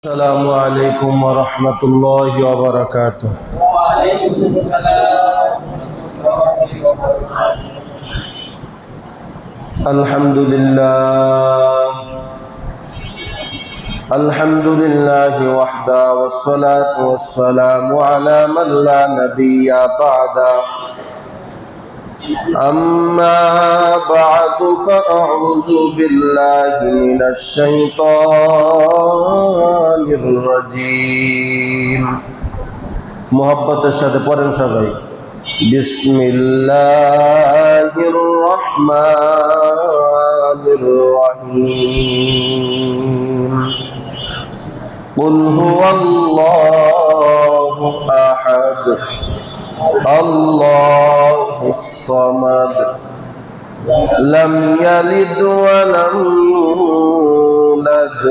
السلام عليكم ورحمة الله وبركاته. وعليكم السلام ورحمة الله وبركاته. الحمد لله وحده والصلاة والسلام على من لا نبي بعده. أما بعد فأعوذ بالله من الشيطان الرجيم. محبت الشهد পড়েন সবাই। بسم الله الرحمن الرحيم. قل هو الله أحد الله الصمد لم يلد ولم يولد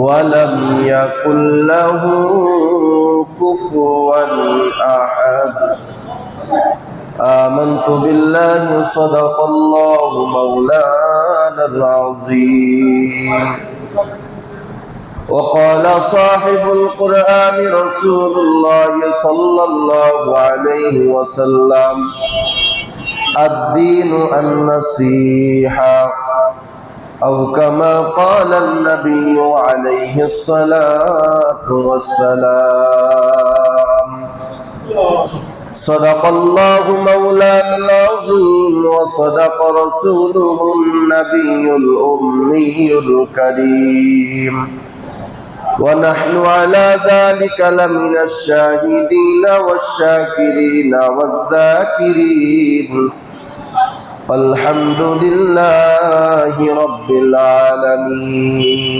ولم يكن له كفوا أحد. آمنت بالله صدق الله مولانا العظيم. وقال صاحب القرآن رسول الله صلى الله عليه وسلم الدين النصيحة، أو كما قال النبي عليه الصلاة والسلام. صدق الله مولانا العظيم وصدق رسوله النبي الأمي الكريم، ونحن على ذلك لمن الشاهدين والشاكرين والذاكرين. الحمد لله رب العالمين.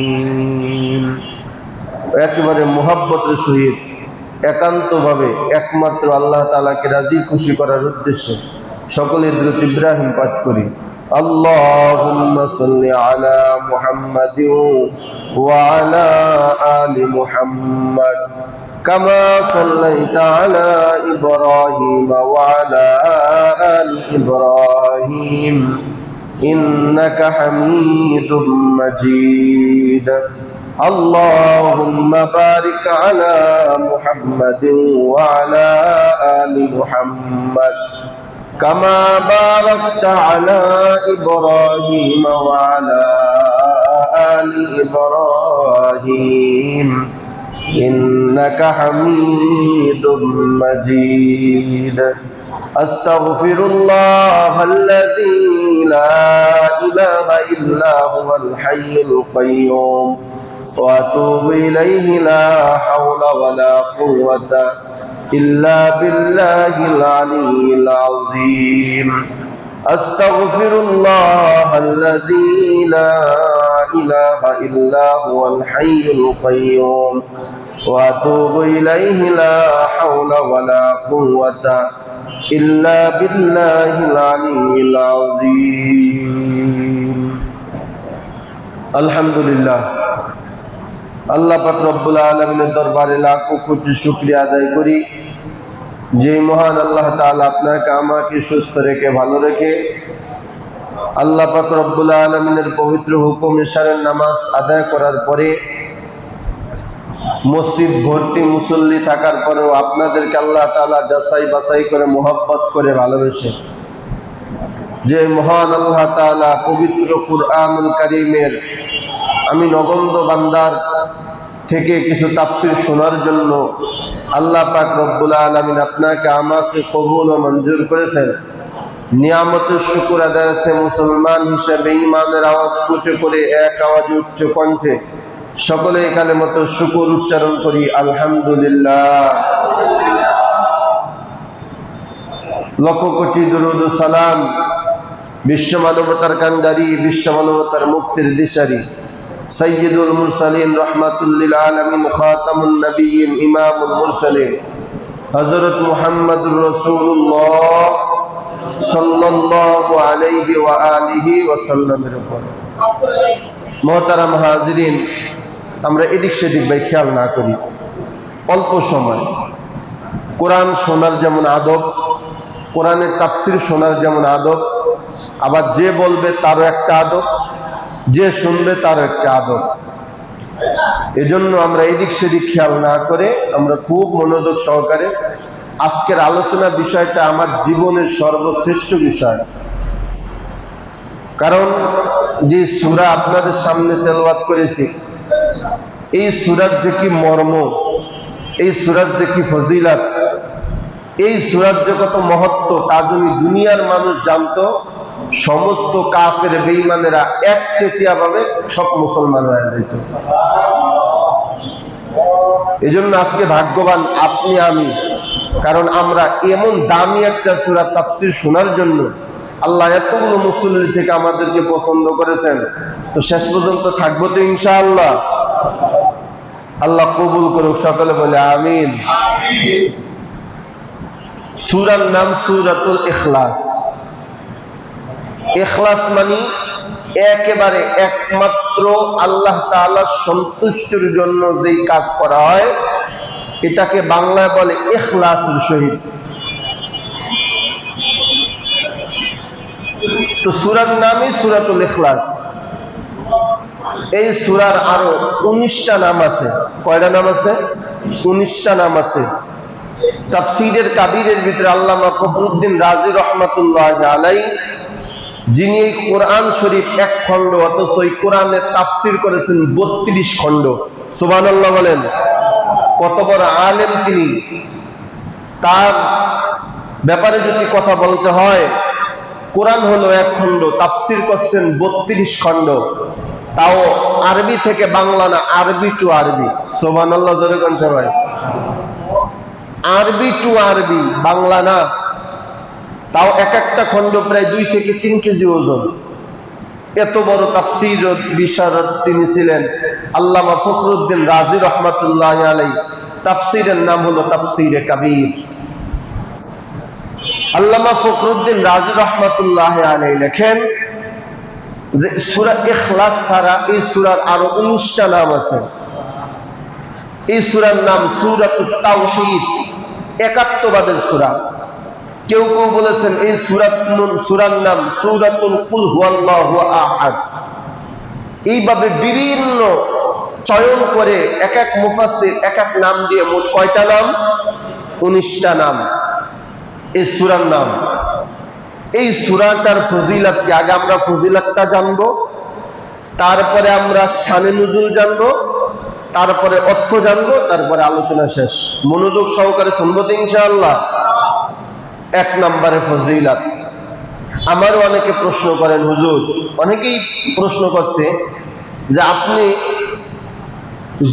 একেবারে মুহাব্বতের সহিত একান্তভাবে একমাত্র আল্লাহ তাআলাকে রাজি খুশি করার উদ্দেশ্যে সকলে দ্রুত ইব্রাহিম পাঠ করি। আল্লাহুম্মা সাল্লি আলা মুহাম্মাদিন ওয়া আলা আলি মুহাম্মাদ কামা সাল্লাইতা আলা ইব্রাহিম ওয়া আলা আলি ইব্রাহিম ইন্নাকা হামিদুম মাজিদ। اللهم بارك على محمد وعلى آل محمد كما باركت على إبراهيم وعلى آل إبراهيم إنك حميد مجيد. أستغفر الله الذي لا إله إلا هو الحي القيوم وأتوب إليه لا حول ولا قوة إلا بالله العلي العظيم. أستغفر الله الذي لا إله إلا هو الحي القيوم وأتوب إليه لا حول ولا قوة إلا بالله العلي العظيم. الحمد لله. আল্লাহ পাক রব্বুল আলামিনের দরবারে লাখো কোটি শুকরিয়া আদায় করি, যে মহান আল্লাহ তাআলা আপনাকে আমাকে সুস্থ রেখে ভালো রেখে আল্লাহ পাক রব্বুল আলামিনের পবিত্র হুকুম ইশারের নামাজ আদায় করার পরে মসজিদ ভর্তি মুসল্লি থাকার পরেও আপনাদেরকে আল্লাহ তাআলা যাচাই বাছাই করে মোহাব্বত করে ভালোবেসে যে মহান আল্লাহ তাআলা পবিত্র কুরআনুল কারীমের আমি নগণ্য বান্দার থেকে কিছু তাফসীর শোনার জন্য আল্লাহ পাক রব্বুল আলামিন আপনাকে আমাকে কবুল ও মঞ্জুর করেছেন। নিয়ামতের শুকর আদায়ার্থে মুসলমান হিসেবে ঈমানের আওয়াজ উঁচু করে এক আওয়াজে উচ্চ কণ্ঠে সকলে কালেমাত শুকর উচ্চারণ করি, আলহামদুলিল্লাহ। লক্ষ কোটি দুরূদ ও সালাম বিশ্ব মানবতার কান্ডারি, বিশ্ব মানবতার মুক্তির দিশারি সাইয়্যিদুল মুরসালিন রাহমাতুল লিল আলামিন খাতামুন নবিয়্যিন ইমামুল মুরসালিন হযরত মুহাম্মদুর রাসূলুল্লাহ সাল্লাল্লাহু আলাইহি ওয়া আলিহি ওয়া সাল্লামের উপর। মুহতারাম হাজিরিন, আমরা এদিক সেদিক ভাই খেয়াল না করি। অল্প সময় কোরআন শোনার যেমন আদব, কোরআনের তাফসীর শোনার যেমন আদব, আবার যে বলবে তারও একটা আদব, যে শুনবে তার একটা আদব। এজন্য আমরা এদিক সেদিক খেয়াল না করে আমরা খুব মনোযোগ সহকারে আজকের আলোচনা বিষয়টা আমার জীবনের সর্বশ্রেষ্ঠ বিষয়। কারণ যে সূরা আপনাদের সামনে তেলাওয়াত করেছি, এই সূরার যে কি মর্ম, এই সূরার যে কি ফজিলত, এই সূরার যে কত মহত্ব, তা যদি দুনিয়ার মানুষ জানতো, সমস্ত কাফের বেঈমানেরা একচেটিয়া ভাবে সব মুসলমান হয়ে যেত। এজন্য আজকে ভাগ্যবান আপনি আমি, কারণ আমরা এমন দামি একটা সূরা তাফসীর শোনার জন্য আল্লাহ এতগুলো মুসল্লি থেকে আমাদেরকে পছন্দ করেছেন। তো শেষ পর্যন্ত থাকবো তো ইনশাআল্লাহ। আল্লাহ কবুল করুক, সকলে বলে আমিন। সূরার নাম সূরাতুল ইখলাস। ইখলাস মানে একেবারে একমাত্র আল্লাহ তাআলার সন্তুষ্টির জন্য যেই কাজ করা হয়, এটাকে বাংলায় বলে ইখলাসুল শহীদ। তো সূরার নামই সূরাতুল ইখলাস। এই সূরার আরো 19টা নাম আছে। কয়টা নাম আছে? 19টা নাম আছে। তাফসীরের কাবীরের ভিতরে আল্লামা ফখরুদ্দীন রাজি রহমাতুল্লাহি আলাইহি, যিনি এই কোরআন শরীফ এক খণ্ড অথচ এই কোরআনের তাফসীর করেছেন 32 খণ্ড। সুবহানাল্লাহ বলেন। কত বড় আলেম তিনি! তার ব্যাপারে যদি কথা বলতে হয়, কোরআন হলো এক খণ্ড, তাফসীর করছেন 32 খণ্ড, তাও আরবি থেকে বাংলা না, আরবি টু আরবি। সুবহানাল্লাহ জোরে কোন সবাই। আরবি টু আরবি, বাংলা না। তাও এক একটা খণ্ড প্রায় 2 থেকে 3 কেজি ওজন। এত বড় তাফসীর বিশারদ তিনি ছিলেন আল্লামা ফখরুদ্দীন রাজি রহমাতুল্লাহি আলাইহি। তাফসীরের নাম হলো তাফসীরে কাবীর। আল্লামা ফখরুদ্দীন রাজি রহমাতুল্লাহি আলাইহি লেখেন যে সূরা ইখলাস ছাড়া এই সূরার আরো 19টা নাম আছে। এই সূরার নাম সূরাতুত তাওহীদ, একাত্মবাদের সূরা। কেউ কেউ বলেছেন এই সূরার নাম সূরাতুল কুল হুয়াল্লাহু আহাদ। এইভাবে বিভিন্ন চয়ন করে এক এক মুফাসসির এক এক নাম দিয়ে মোট কয়টা নাম? 19টা নাম এই সূরার নাম। এই সূরাটার ফজিলত কি? আগে আমরা ফজিলতটা জানবো, তারপরে আমরা শানে নুজুল জানবো, তারপরে অর্থ জানবো, তারপরে আলোচনা শেষ। মনোযোগ সহকারে শুনবো তো ইনশাআল্লাহ। 1 নম্বরে ফজিলত। আমারও অনেকে প্রশ্ন করেন, হুজুর, অনেকেই প্রশ্ন করছে যে আপনি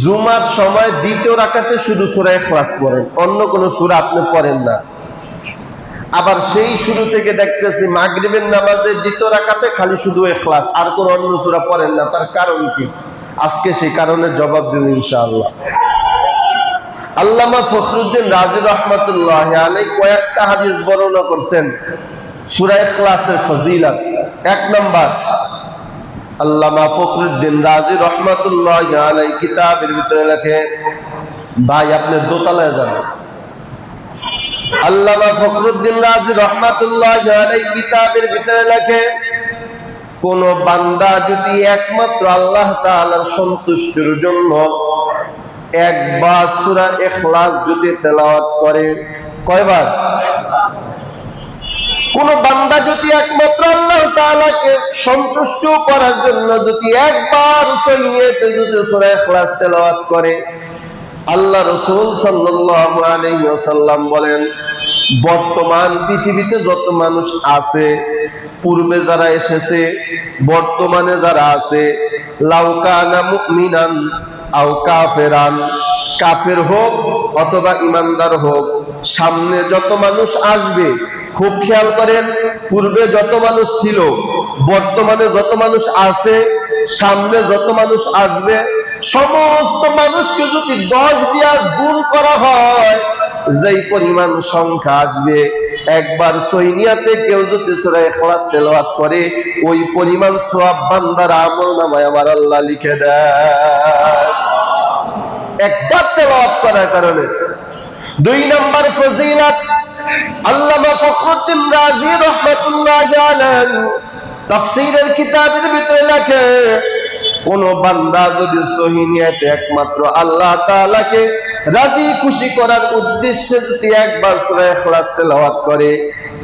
জুমার সময় দ্বিতীয় রাকাতে শুধু সূরা ইখলাস পড়েন, অন্য কোনো সূরা আপনি পড়েন না। আবার সেই শুরু থেকে দেখতেছি মাগরিবের নামাজের দ্বিতীয় রাকাতে খালি শুধু ইখলাস, আর কোনো অন্য সূরা পড়েন না। তার কারণ কি? আজকে সেই কারণের জবাব দেব ইনশাআল্লাহ। আল্লামা ফখরুদ্দীন রাজি রহমাতুল্লাহি আলাইহি কয়েকটা হাদিস বর্ণনা করছেন সূরা ইখলাসের ফজিলত। 1 নাম্বার, আল্লামা ফখরুদ্দীন রাজি রহমাতুল্লাহি আলাইহি কিতাবের ভিতরে লেখে, ভাই আপনি দোতলায় যান। আল্লামা ফখরুদ্দীন রাজি রহমাতুল্লাহি আলাইহি কিতাবের ভিতরে লেখে, কোন বান্দা যদি একমাত্র আল্লাহ তাআলার সন্তুষ্টির জন্য একবার সূরা ইখলাস যদি তেলাওয়াত করে, কয়বার? কোন বান্দা যদি একমাত্র আল্লাহ তাআলাকে সন্তুষ্ট করার জন্য যদি একবার সহি নিয়তে যদি সূরা ইখলাস তেলাওয়াত করে, আল্লাহ রাসূল সাল্লাল্লাহু আলাইহি ওয়াসাল্লাম বলেন, বর্তমান পৃথিবীতে যত মানুষ আছে, পূর্বে যারা এসেছে, বর্তমানে যারা আছে, লাউ কানা মুমিনান আও কাফেরান, কাফের হোক অথবা ইমানদার হোক, সামনে যত মানুষ আসবে, খুব খেয়াল করেন, পূর্বে যত মানুষ ছিল, বর্তমানে যত মানুষ আছে, সামনে যত মানুষ আসবে, সমস্ত মানুষকে যদি 10 দিয়া গুণ করা হয়, যেই পরিমাণ সংখ্যা আসবে, একবার সহি নিয়তে কেউ যদি সূরা ইখলাস তেলাওয়াত করে, ওই পরিমাণ সওয়াব বান্দার আমলনামায় আমার আল্লাহ লিখে দেয়, একবার তেলাওয়াত করার কারণে। 2 নাম্বার ফজিলত, আল্লামা ফখরুদ্দীন রাজি রাহমাতুল্লাহি আলাইহি তাফসীরের কিতাবের ভিতরে লেখে, কোন বান্দা যদি সহি নিয়তে একমাত্র আল্লাহ তাআলাকে রাজি খুশি করার উদ্দেশ্যে যদি একবার সূরা ইখলাস তেলাওয়াত করে,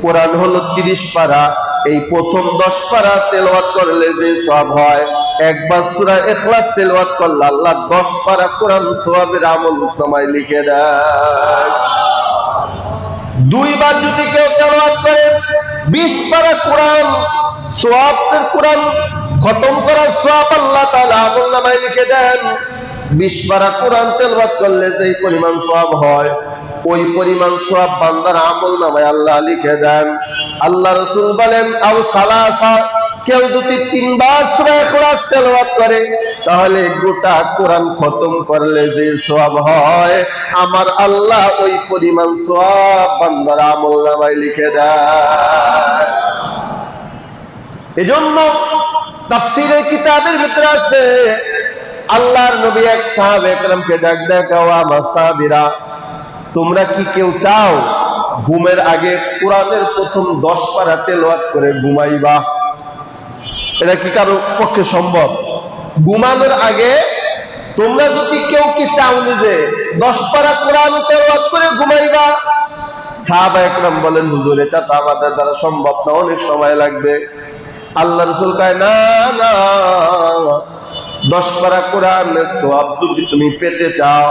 কোরআন হলো 30 পারা, এই প্রথম 10 পারা তেলাওয়াত করলে যে সওয়াব হয়, একবার সূরা ইখলাস তেলাওয়াত করলে আল্লাহ 10 পারা কোরআন সওয়াবের আমলনামায় লিখে দেয়। দুইবার যদি কেউ তেলাওয়াত করে 20 পারা কোরআন, সওয়াবের কোরআন খতম করার সওয়াব আল্লাহ তাআলা আমলনামায় লিখে দেন। 20 পারা কোরআন তেলাওয়াত করলে যেই পরিমাণ সওয়াব হয়, ওই পরিমাণ সওয়াব বান্দার আমলনামায় আল্লাহ লিখে দেন। আল্লাহ রাসূল বলেন, আও সালাসা, কেউ যদি 3 বার সূরা ইখলাস তেলাওয়াত করে, তাহলে গোটা কোরআন খতম করলে যে সওয়াব হয়, আমার আল্লাহ ওই পরিমাণ সওয়াব বান্দার আমলনামায় লিখে দেয়। এজন্য তাফসীরের কিতাবের ভিতরে আছে, আল্লাহর নবী এক সাহাবা একরামকে ডাক দেখাও, আমার সাহাবীরা, তোমরা কি কেউ চাও ঘুমের আগে কোরআনের প্রথম 10 পারা তেলাওয়াত করে ঘুমাইবা? এটা কি কারো পক্ষে সম্ভব? ঘুমানোর আগে তোমরা যদি কেউ কি চাও নিজে 10 পারা কোরআন তেলাওয়াত করে ঘুমাইবা? সাহাবা একরাম বলেন, হুজুর এটা তো আমাদের দ্বারা সম্ভব না, অনেক সময় লাগবে। আল্লাহ রাসূল কয়, না না, 10 পারা কোরআনের সওয়াব যদি তুমি পেতে চাও,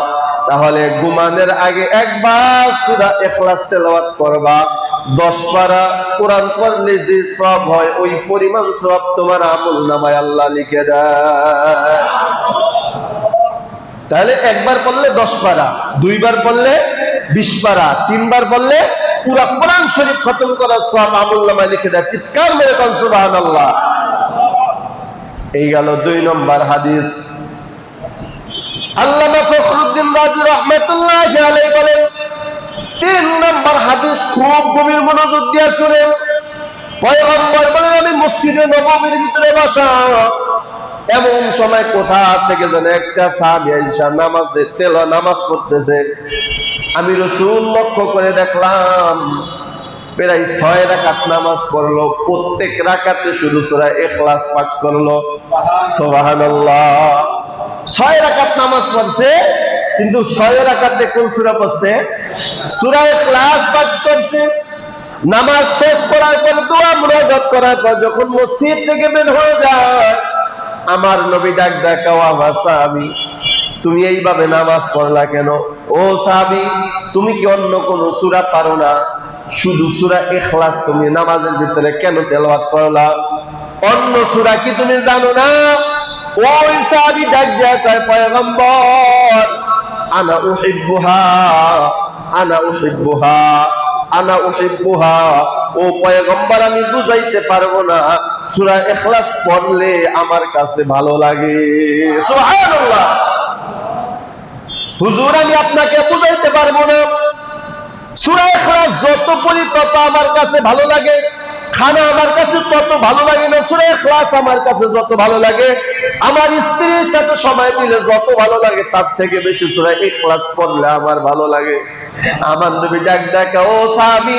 তাহলে ঘুমানোর আগে একবার সূরা ইখলাস তেলাওয়াত করবা। 10 পারা কোরআন পড়লে যে সওয়াব হয়, ওই পরিমাণ সওয়াব তোমার আমলনামায় আল্লাহ লিখে দেয়। তাহলে একবার পড়লে 10 পারা, 2 বার পড়লে 20 পারা, 3 বার পড়লে পুরা কোরআন শরীফ খতম করার সওয়াব আমলনামায় লিখে দেয়। চিৎকার মেরে কোন সুবহানাল্লাহ। এই গেল 2 নম্বর হাদিস। আল্লামা ফখরুদ্দিন রাজি রাহমাতুল্লাহি আলাইহি বলেন, 3 নম্বর হাদিস খুব গভীর মনোযোগ দিয়ে শুনেন। পয়গম্বর বলেন, আমি মসজিদে নববীর ভিতরে বসা, এমন সময় কোথা থেকে যেন একটা সাহাবী আয়েশা নামাজ পড়তেছে। আমি রাসূল লক্ষ্য করে দেখলাম প্রায় 6 রাকাত নামাজ পড়লো, প্রত্যেক রাকাতে শুধু সূরা ইখলাস পাঠ করলো। সুবহানাল্লাহ। 6 রাকাত নামাজ পড়ছে, কিন্তু 6 রাকাতে কোন সূরা পড়ছে? সূরা ইখলাস পাঠ করছে। নামাজ শেষ করার পর দোয়া মুনাজাত করার পর যখন মসজিদ থেকে বের হয়ে যায়, আমার নবী ডাক দেখাও, আমার সাহাবী, তুমি এইভাবে নামাজ পড়লা কেন? ও সাহাবী, তুমি কি অন্য কোন সূরা পারো না? শুধু সূরা ইখলাস তুমি নামাজের ভিতরে কেন তেলাওয়াত করলা? অন্য সূরা কি তুমি জানো না? ওই সাহাবী ডাক দেয়া কয়, পয়গম্বর, আনা উহিব্বুহা, আনা উহিব্বুহা, আনা উহিব্বুহা। ও পয়গম্বর, আমি বুঝাইতে পারবো না, সূরা ইখলাস পড়লে আমার কাছে ভালো লাগে। সুবহানাল্লাহ। হুজুর, আমি আপনাকে বুঝাইতে পারবো না, সূরা ইখলাস যত পড়ি তত আমার কাছে ভালো লাগে। খানা আমার কাছে তত ভালো লাগে না, সূরা ইখলাস আমার কাছে যত ভালো লাগে, আমার স্ত্রীর সাথে সময় দিলে যত ভালো লাগে, তার থেকে বেশি সূরা ইখলাস পড়লে আমার ভালো লাগে। আমার নবী ডাক দেখা, ও সাহাবী,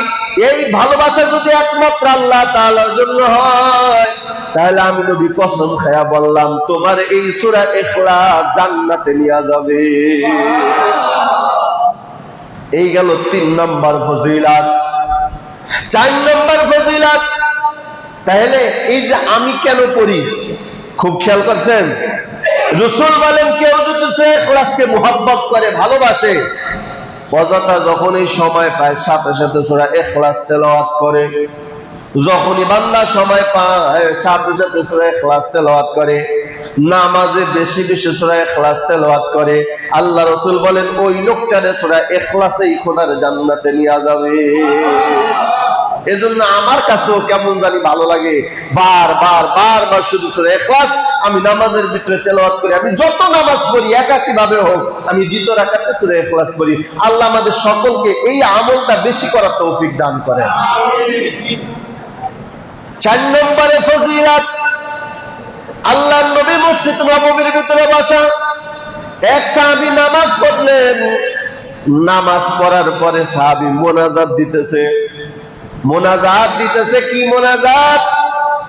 এই ভালোবাসা যদি একমাত্র আল্লাহ তাআলার জন্য হয়, তাহলে আমি নবী কসম খায়া বললাম, তোমার এই সূরা ইখলাস জান্নাতে নিয়ে যাবে। এই গেল 3 নম্বর ফজিলত। 4 নম্বর ফজিলত, তাহলে এই যে আমি কেন পড়ি, খুব খেয়াল করছেন? রাসূল বলেন, কেউ যদি সূরা ইখলাসকে মুহাব্বত করে, ভালোবাসে, অযথা যখনই সময় পায় সাথে সাথে সূরা ইখলাস তেলাওয়াত করে। যখনই বান্দা সময় পায় সাথে সাথে সূরা ইখলাস তেলাওয়াত করে, নামাজে বেশি বেশি সূরা ইখলাস তেলাওয়াত করে, আল্লাহ রাসূল বলেন, ওই লোকটারে সূরা ইখলাসেই খোদার জান্নাতে নিয়ে যাবে। এজন্য আমার কাছেও কেমন জানি ভালো লাগে, বারবার শুধু সূরা ইখলাস আমি নামাজের ভিতরে তেলাওয়াত করি। আমি যত নামাজ পড়ি একাকী ভাবে হোক, আমি দ্বিতীয় রাকাতে সূরা ইখলাস পড়ি। আল্লাহ আমাদের সকলকে এই আমলটা বেশি করার তৌফিক দান করেন। 4 নম্বরে ফজিলত, আল্লাহর নবী মসজিদ নববীর ভিতরে বসা, এক সাহাবী নামাজ পড়লেন। নামাজ পড়ার পরে সাহাবী মোনাজাত দিতেছে। কি মোনাজাত?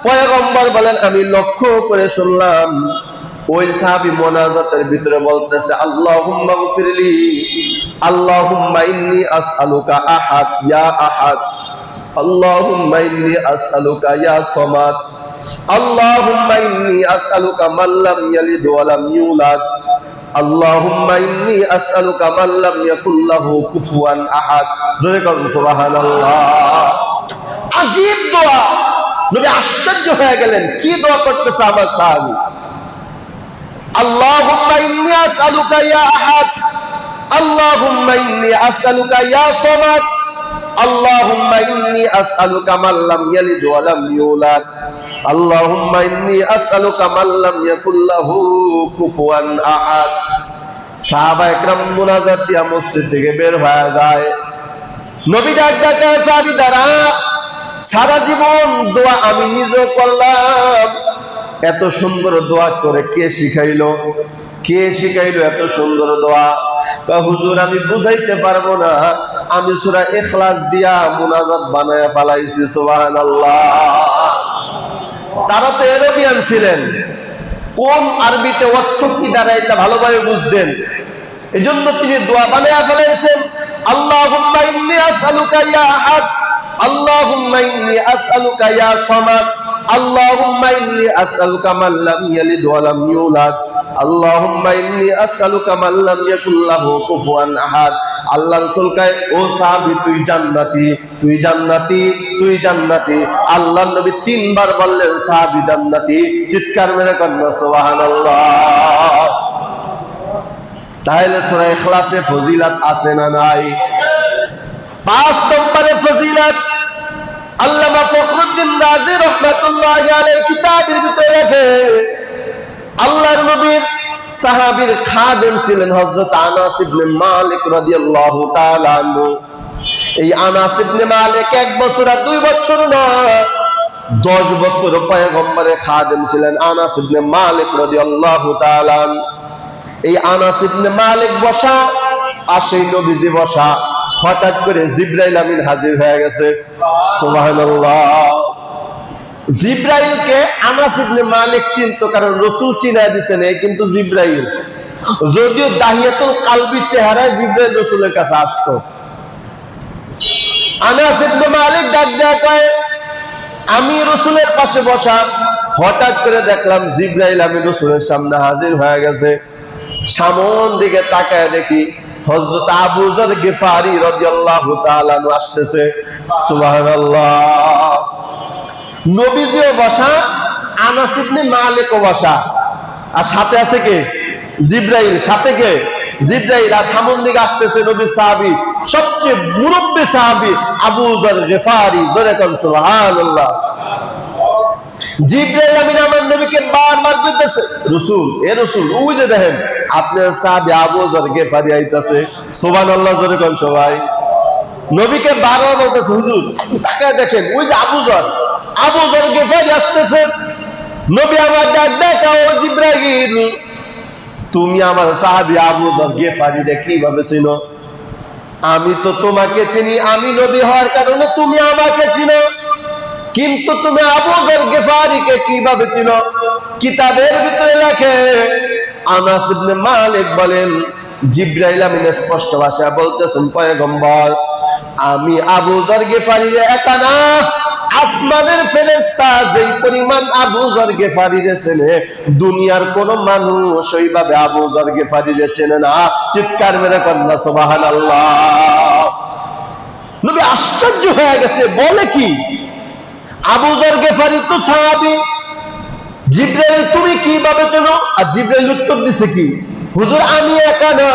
পয়গম্বর বলেন, আমি লক্ষ্য করে শুনলাম ওই সাহাবী মোনাজাতের ভিতরে বলতেছে আল্লাহুম্মা গফিরলি, আল্লাহুম্মা ইন্নী আসআলুকা আহাদ ইয়া আহাদ, আল্লাহুম্মা ইন্নী আসআলুকা ইয়া সামাদ, আল্লাহুম্মা ইন্নী আসআলুকা মান লাম ইয়ালিদ ওয়া লাম ইউলাদ, আল্লাহুম্মা ইন্নী আসআলুকা মান লাম ইয়াকুল লাহু কুফুয়ান আহাদ। জোরে বলুন সুবহানাল্লাহ। আজীব দোয়া, নবী আশ্চর্য হয়ে গেলেন, কি দোয়া করতেছে আমার সাহাবী। আল্লাহুম্মা ইন্নী আসআলুকা ইয়া আহাদ, আল্লাহুম্মা ইন্নী আসআলুকা ইয়া সামাদ, আল্লাহুম্মা ইন্নী আসআলুকা মান লাম ইয়ালিদ ওয়া লাম ইউলাদ, আল্লাহুম্মা ইন্নী আসআলুকা মান লাম ইয়াকুল লাহু কুফুয়ান আহাদ। সাহাবায়ে কেরাম মুনাজাত দিয়া মসজিদ থেকে বের হয়ে যায়। নবী ডাক ডাকে সাহাবী দ্বারা সারা জীবন দোয়া আমি নিজে করলাম, এত সুন্দর দোয়া করে কে শিখাইলো? কে শিখাইলো এত সুন্দর দোয়া? হুজুর আমি বুঝাইতে পারবো না, আমি সূরা ইখলাস দিয়া মুনাজাত বানায়া ফেলাইছি। সুবহানাল্লাহ। তারা তো আরবিয়ান ছিলেন, কোন আরবিতে অর্থ কি দাঁড়ায় এটা ভালোভাবে বুঝতেন, এজন্য তিনি দোয়া বানায়া ফেলাইছেন। আল্লাহুম্মা ইন্নী আসআলুকা ইয়া আহাদ, আল্লাহুম্মা ইন্নী আসআলুকা ইয়া সামাদ, আল্লাহুম্মা ইন্নী আসআলুকা মান লাম ইয়ালিদ ওয়া লাম ইউলাদ, আল্লাহুম্মা ইন্নী আসআলুকা মান লাম ইয়াকুল লাহু কুফুয়ান আহাদ। আল্লাহ রাসূল কয়, ও সাহাবী তুই জান্নাতি, তুই জান্নাতি, তুই জান্নাতি। আল্লাহর নবী তিনবার বললেন সাহাবী জান্নাতি। চিৎকার মেরে কন্যা সুবহানাল্লাহ। তাহলে সূরা ইখলাসে ফজিলত আছে না নাই? 5 নম্বরে ফজিলত আল্লামা ফখরুদ্দিন রাজি রাহমাতুল্লাহি আলাইহি কিতাবের ভিতরে লেখে, আল্লাহর নবীর সাহাবীর খাদেম ছিলেন হযরত আনাস ইবনে মালিক রাদিয়াল্লাহু তাআলা আনহু। এই আনাস ইবনে মালিক 1 বছর আর 2 বছর না, 10 বছর পয়গম্বরের খাদেম ছিলেন আনাস ইবনে মালিক রাদিয়াল্লাহু তাআলা। এই আনাস ইবনে মালিক বসা আর সেই নবীজি বসা, হঠাৎ করে জিবরাইল আমিন হাজির হয়ে গেছে। সুবহানাল্লাহ। জিবরাইলকে আনাস ইবনে মালিক চিনতো, কারণ রাসূল চিনায় দিয়েছেন এই কিন্তু জিবরাইল। যদিও দাহিয়াতুল কালবি চেহারায় জিবরাইল রাসূলের কাছে আসতো। আনাস ইবনে মালিক ডাক দেয়া কয়, আমি রাসূলের পাশে বসা, হঠাৎ করে দেখলাম জিবরাইল আমিন রাসূলের সামনে হাজির হয়ে গেছে। সামন দিকে তাকায় দেখি হযরত আবু যর গিফারি রাদিয়াল্লাহু তাআলা আনহু আসতেছে। সুবহানাল্লাহ। নবীজিও বসা, আনাস ইবনে মালিকও বসা, আর সাথে আছে কে? জিবরাইল। সাথে কে? জিবরাইল। আর সামন দিকে আসতেছে নবীর সাহাবী, সবচেয়ে মুরব্বী সাহাবী আবু যর গিফারি। জোরে কোন সুবহানাল্লাহ। জিবরাইল আমিন আমার নবীকে বারবার কইতেছে, রাসূল, এ রাসূল, ওই যে দেখেন আপনার সাহাবী আবু যর গিফারি আইতাছে। সুবহানাল্লাহ। জোরে কোন সবাই। নবীকে বারবার বলতেছে, হুজুর তাকায় দেখেন, ওই যে আবু যর গিফারি আসতেছে। নবী আমার ডাক দেখা, ও জিবরাইল, তুমি আমার সাহাবী আবু যর গিফারিরে কিভাবে চিনো? আমি তো তোমাকে চিনি, আমি নবী হওয়ার কারণে তুমি আমাকে চিনো, কিন্তু তুমি আবু যর গিফারিকে কিভাবে চিনো? কিতাবের ভিতরে লেখে, আনাস ইবনে মালিক বলেন, জিবরাইল আমিন স্পষ্ট ভাষায় বলতেছেন, পয়গম্বর আমি আবু যর গিফারিরে একা না, আসমানের ফেরেশতা যেই পরিমাণ আবু যর গিফারিরে চেনে, দুনিয়ার কোন মানুষ ওইভাবে আবু যর গিফারিরে চেনে না। চিৎকার মেরে কন্যা সুবহানাল্লাহ। নবী আশ্চর্য হয়ে গেছে, বলে কি? আবু যর গিফারি তো সাহাবী, জিবরাইল তুমি কিভাবে চেনো? আর জিবরাইল উত্তর দিছে কি? হুজুর আমি একা না,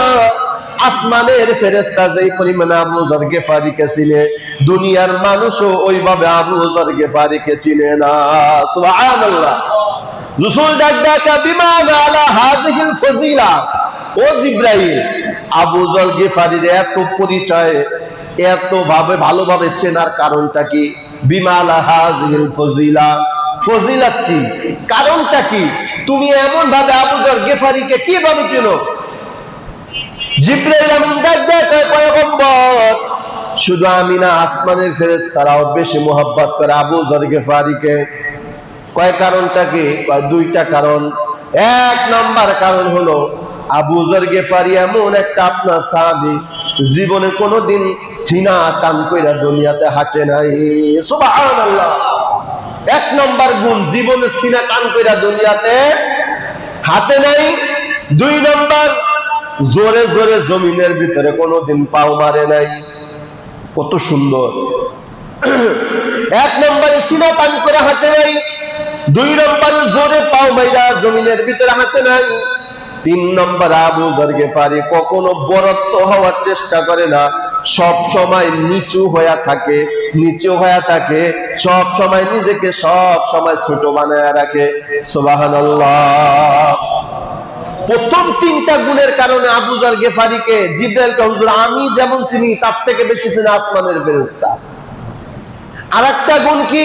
আসমানের ফেরেশতা যেই পরিমাণে আবু যর গিফারিকে চিনে, দুনিয়ার মানুষও ওইভাবে আবু যর গিফারিকে চিনে না। সুবহানাল্লাহ। রাসূল ডাক ডাকা, বিমা আলা হাযিহিল ফজিলা, ও জিবরাইল, আবু যর গিফারির এত পরিচয়, এত ভালোভাবে চেনার কারণটা কি? বিমা আলা হাযিহিল ফজিলা, ফজিলত কি, কারণটা কি? তুমি এমন ভাবে আবু যর গিফারিকে কিভাবে চেনো? জিবরাইল আমিন ডাক দেয়, পয়গম্বর শুধু আমি না, আসমানের ফেরেশতারাও বেশি মোহাব্বত করে আবু যর গিফারিকে। কয় কারণটা কি? কয় 2টা কারণ। এক নাম্বার কারণ হলো আবু যর গিফারি এমন একটা আপনার সাহাবী, জীবনে কোনোদিন সিনা টান কইরা দুনিয়াতে হাঁটে নাই। সুবহানাল্লাহ। এক নাম্বার গুণ, জীবনে সিনা টান কইরা দুনিয়াতে হাঁটে নাই। দুই নাম্বার, জোরে জোরে জমিনের ভিতরে কোনোদিন পাও মারে নাই। কত সুন্দর। এক নম্বরে সিনা টান করে হাঁটে নাই, দুই নম্বরে জোরে পাও মাইরা জমিনের ভিতরে হাঁটে নাই, তিন নম্বর আবু যর গিফারি কখনো বরত্ব হওয়ার চেষ্টা করে না, সব সময় নিচু হয়ে থাকে, নিচু হয়ে থাকে, সব সময় নিজেকে সব সময় ছোট বানায় রাখে। সুবহানাল্লাহ। প্রথম তিনটা গুণের কারণে আবু যর গিফারিকে জিবরাইলকে হুজুর আমি যেমন চিনি তার থেকে বেশি চিনি আসমানের ফেরেশতা। আরেকটা গুণ কি?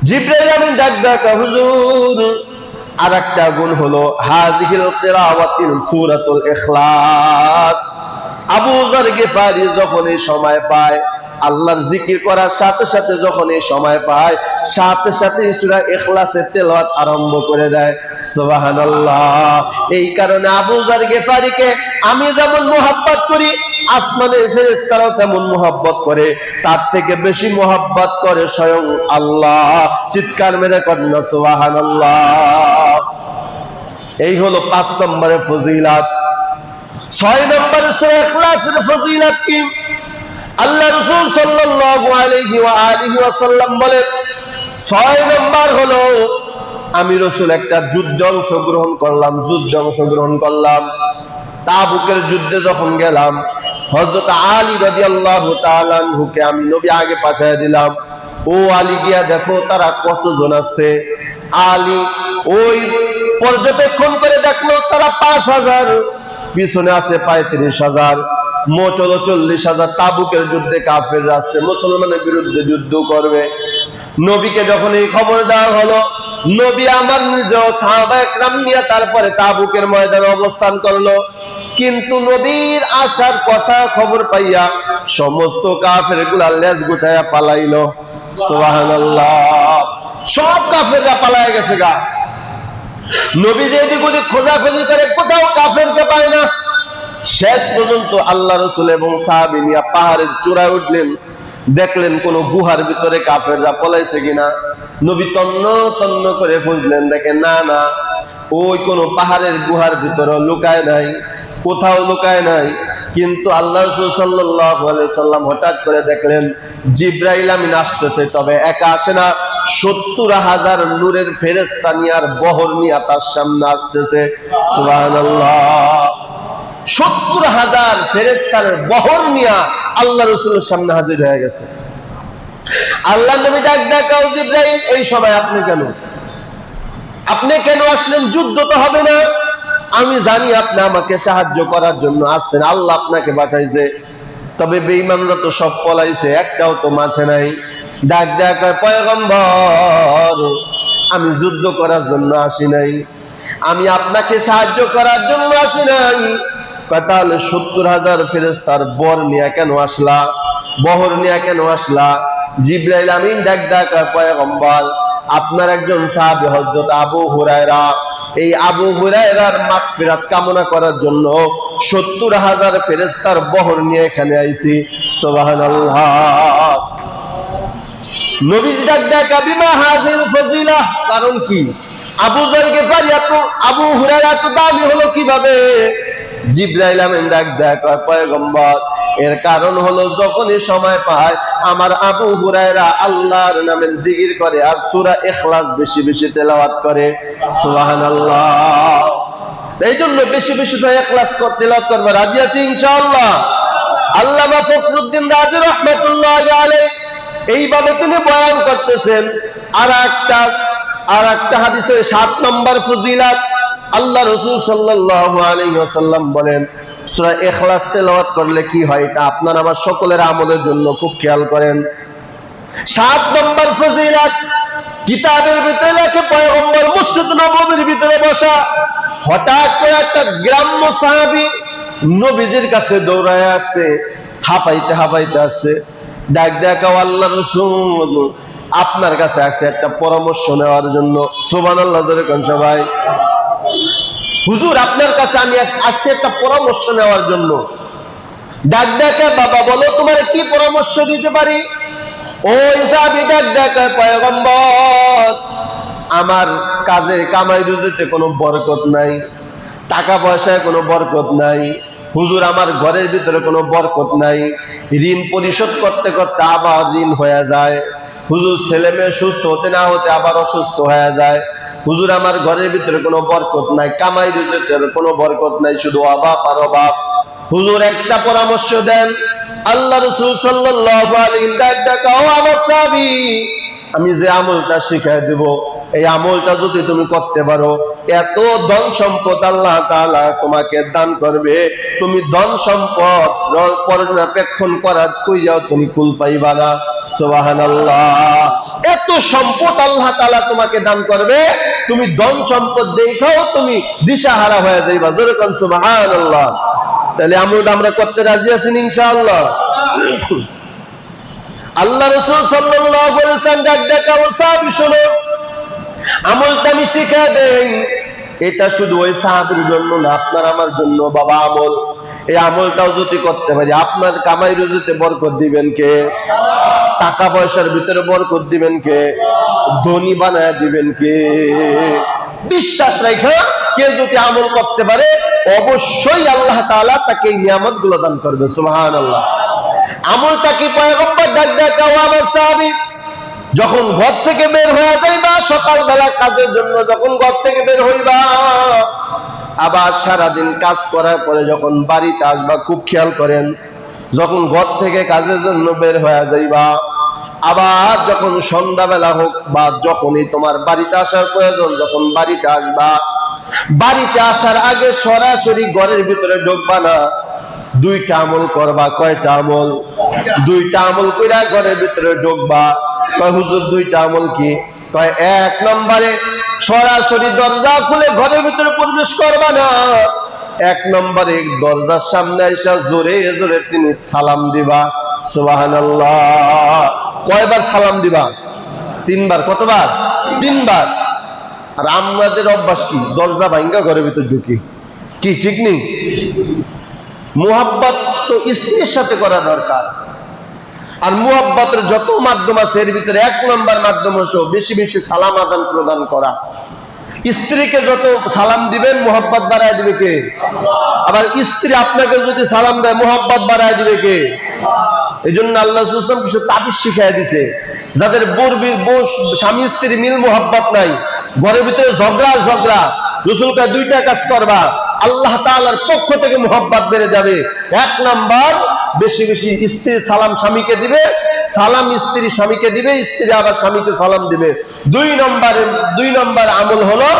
জিবরাইল আমিন ডাক হুজুর, আরেকটা গুণ হলো হাযিহিল কিরাওয়াতিল সূরাতুল ইখলাস। আবু যর গিফারি যখন এই সময় পায়, আল্লাহর জিকির করার সাথে সাথে যখন এই সময় পায়, সাথে সাথে সূরা ইখলাসের তেলাওয়াত আরম্ভ করে দেয়। সুবহানাল্লাহ। এই কারণে আবু যর গিফারিকে আমি যেমন মুহাব্বত করি, আসমানের ফেরেশতারাও তেমন মুহাব্বত করে, তার থেকে বেশি মুহাব্বত করে স্বয়ং আল্লাহ। চিৎকার মেরে কন্যা সুবহানাল্লাহ। এই হলো ৫ নম্বরের ফজিলত। ৬ নম্বরে সূরা ইখলাসের ফজিলত কি? আল্লাহ রাসূল সাল্লাল্লাহু আলাইহি ওয়া আলিহি ওয়াসাল্লাম বলেন, ৬ নম্বর হলো আমি রাসূল একটা যুদ্ধে অংশগ্রহণ করলাম। তাবুকের যুদ্ধে যখন গেলাম, হযরত আলী রাদিয়াল্লাহু তাআলা আনহুকে আমি নবী আগে পাঠিয়ে দিলাম, ও আলী গিয়া দেখো তারা কতজন আছে। আলী ওই পর্যবেক্ষণ করে দেখলো তারা ৫,০০০, পিছনে আছে ৩৫,০০০, মোট হলো ৪০,০০০। তাবুকের যুদ্ধে কাফেররা আসছে, মুসলমানের বিরুদ্ধে যুদ্ধ করবে। নবীকে যখন এই খবর দেওয়া হলো, নবী আমার নিজেও সাহাবায়ে কেরাম নিয়ে তারপরে তাবুকের ময়দানে অবস্থান করলো। কিন্তু নবীর আসার কথা খবর পাইয়া সমস্ত কাফেরগুলা লেজ গুটাইয়া পালাইলো। সুবহানাল্লাহ। সব কাফেররা পালায় গেছে গা। নবী যে এদিক ওদিক খোঁজাখুঁজি করে, কোথাও কাফেরকে পায় না। শেষ পর্যন্ত আল্লাহ রাসূল এবং সাহাবী নিয়ে পাহাড়ের চূড়ায় উঠলেন, দেখলেন কোন গুহার ভিতরে কাফেররা পলাইছে কিনা। নবী তন্ন তন্ন করে খুঁজলেন, দেখেন না না, ওই কোন পাহাড়ের গুহার ভিতরে লুকায় নাই, কোথাও লুকায় নাই। কিন্তু আল্লাহ রাসূল সাল্লাল্লাহু আলাইহি সাল্লাম হঠাৎ করে দেখলেন জিবরাইল আমিন আসতেছে, তবে একা আসে না, ৭০,০০০ নূরের ফেরেশতা নিয়ে আর বহর নিয়ে তার সামনে আসতেছে। সুবহানাল্লাহ। ৭০,০০০ ফেরেশতার বহর নিয়ে আল্লাহ রাসূলের সামনে হাজির হয়ে গেছে। আল্লাহ নবী ডাকাও জিবরাইল, এই সময় আপনি কেন আসলেন? যুদ্ধ তো হবে না। আমি জানি আপনি আমাকে সাহায্য করার জন্য আসছেন, আল্লাহ আপনাকে পাঠাইছে, তবে বেঈমানরা তো সব পলাইছে, একটাও তো মাঠে নাই। ডাক পয়গম্বর, আমি যুদ্ধ করার জন্য আসি নাই, আমি আপনাকে সাহায্য করার জন্য আসি নাই। তাহলে ৭০,০০০ ফেরেশতার বহর নিয়ে কেন আসলা? জিবরাইল আমিন ডাক পয়গম্বর, আপনার একজন সাহাবী হযরত আবু হুরায়রা, এই আবু হুরায়রার মাগফিরাত কামনা করার জন্য ৭০,০০০ ফেরেশতার বহর নিয়ে এখানে আইছি। সুবহানাল্লাহ। নবীজি ডাক বিমা হাযিল ফজিলাহ, কারণ কি? আবু যর গিফারি আবু হুরায়রা তো দামি হলো কিভাবে? জিবরাইল আমিন ডাক পয়গম্বর, এর কারণ হলো যখনই সময় পায় আমার আবু হুরায়রা আল্লাহর নামের জিকির করে আর সূরা ইখলাস বেশি বেশি তেলাওয়াত করে। সুবহানাল্লাহ। এই জন্য বেশি বেশি সূরা ইখলাস তেলাওয়াত করবে। রাজি আছি ইনশাআল্লাহ? আল্লামা ফখরুদ্দিন রাজি রাহমাতুল্লাহি আলাইহি এইভাবে তিনি বয়ান করতেছেন। আর একটা হাদিসের ৭ নম্বর ফজিলত, আল্লাহ রাসূল সাল্লাল্লাহু আলাইহি ওয়াসাল্লাম বলেন, সূরা ইখলাস তেলাওয়াত করলে কি হয় এটা আপনার আমার সকলের আমলের জন্য খুব খেয়াল করেন। ৭ নম্বর ফজিলত, কিতাবের ভিতরে লেখে পয়গম্বর মসজিদ নববীর ভিতরে বসা, হঠাৎ করে একটা গ্রাম্য সাহাবী নবীজির কাছে দৌড়ায় আসছে, হাঁপাইতে আসছে। ডাক আল্লাহ রাসূল, আপনার কাছে আসছে একটা পরামর্শ নেওয়ার জন্য। সুবহানাল্লাহ জোরে কোন সবাই। হুজুর আপনার কাছে আমি আসছি একটা পরামর্শ নেওয়ার জন্য। ডাক ডাকে বাবা বলো তোমার কি পরামর্শ দিতে পারি? ওই সাহাবী ডাক ডাকে পয়গম্বর আমার কাজে কামাই রুজিতে কোনো বরকত নাই, টাকা পয়সায় কোনো বরকত নাই, হুজুর আমার ঘরের ভিতরে কোনো বরকত নাই, ঋণ পরিশোধ করতে করতে আবার ঋণ হয়ে যায়, হুজুর ছেলে মেয়ে সুস্থ হতে না হতে আবার অসুস্থ হয়ে যায়, হুজুর আমার ঘরের ভিতরে কোনো বরকত নাই, কামাই রুজিতে কোনো বরকত নাই, শুধু অভাব আর অভাব। হুজুর একটা পরামর্শ দেন। আল্লাহ রাসূল সাল্লাল্লাহু আলাইহি ওয়াসাল্লাম আমার সাহাবী আমি যে আমলটা শিখাই দেব এই আমলটা যদি তুমি করতে পারো এত ধন সম্পদ আল্লাহ তাআলা তোমাকে দান করবে, তুমি ধন সম্পদ পর্যবেক্ষণ করার কই যাও তুমি কুল পাইবা না। সুবহানাল্লাহ। এত সম্পদ আল্লাহ তাআলা তোমাকে দান করবে, তুমি ধন সম্পদ দেখাও তুমি দিশাহারা হয়ে যাইবা। জোরে কোন সুবহানাল্লাহ। তাহলে আমলটা আমরা করতে রাজি আছি ইনশাআল্লাহ। আল্লাহ রাসূল সাল্লাল্লাহু আলাইহি ওয়াসাল্লাম ডাক ডাকা ও সাহাবী শোনো, আমলটা আমি শিখিয়ে দেই। এটা শুধু ওই সাহাবীর জন্য না, আপনার আমার জন্য বাবা আমল। এই আমলটাও যদি করতে পারি আপনার কামাই রুজিতে বরকত দিবেন কে? টাকা পয়সার ভিতরে বরকত দিবেন কে? ধনী বানায় দিবেন কে? বিশ্বাস রাখা কেউ যদি আমল করতে পারে অবশ্যই আল্লাহ তাআলা তাকে এই নিয়ামতগুলো দান করবে। সুবহানাল্লাহ। আমলটা কি পয়গম্বর ডাক ডাকা ও আমার সাহাবী যখন ঘর থেকে বের হয়ে যাইবা সকালবেলা কাজের জন্য, যখন ঘর থেকে বের হইবা আবার সারাদিন কাজ করার পরে যখন বাড়িতে আসবা, খুব খেয়াল করেন, যখন ঘর থেকে কাজের জন্য বের হয়ে যাইবা আবার যখন সন্ধ্যাবেলা হোক বা যখনই তোমার বাড়িতে আসার প্রয়োজন, যখন বাড়িতে আসবা, বাড়িতে আসার আগে সরাসরি ঘরের ভিতরে ঢুকবা না, দুইটা আমল করবা। কয়টা আমল? দুইটা আমল কইরা ঘরের ভিতরে ঢুকবা। কয় হুজুর দুইটা আমল কি? কয় এক নম্বরে সরাসরি দরজা খুলে ঘরের ভিতরে প্রবেশ করবা না, এক নম্বরে দরজার সামনে এসে জোরে জোরে তিনি সালাম দিবা। সুবহানাল্লাহ। কয়বার সালাম দিবা? তিনবার। কতবার? তিনবার। আর আমাদের অভ্যাস কি? দরজা ভাঙ্গা ঘরের ভিতর ঢুকি, কি ঠিক নেই? মুহাব্বত তো স্ত্রীর সাথে করা দরকার, আর মুহাব্বতের যত মাধ্যম আছে এর ভিতরে এক নম্বর মাধ্যম হলো বেশি বেশি সালাম আদান প্রদান করা। স্ত্রীকে যত সালাম দিবেন মুহাব্বত বাড়ায় দিবে কে? আবার স্ত্রী আপনাকে যদি সালাম দেয় মুহাব্বত বাড়ায় দিবে কে? এই জন্য আল্লাহ রাসূল সাল্লাল্লাহু আলাইহি ওয়াসাল্লাম কিছু তাবিজ শিখাই দিছে, যাদের স্বামী স্ত্রী মিল মুহাব্বত নাই, ঘরের ভিতরে ঝগড়া রাসূল কয় দুইটা কাজ করবা, আল্লাহ তাআলার পক্ষ থেকে মুহাব্বত বেড়ে যাবে। এক নাম্বার বেশি বেশি স্ত্রী সালাম স্বামীকে দিবে, সালাম স্ত্রী স্বামীকে দিবে, স্ত্রী আবার স্বামীকে সালাম দিবে। দুই নম্বর আমল হলো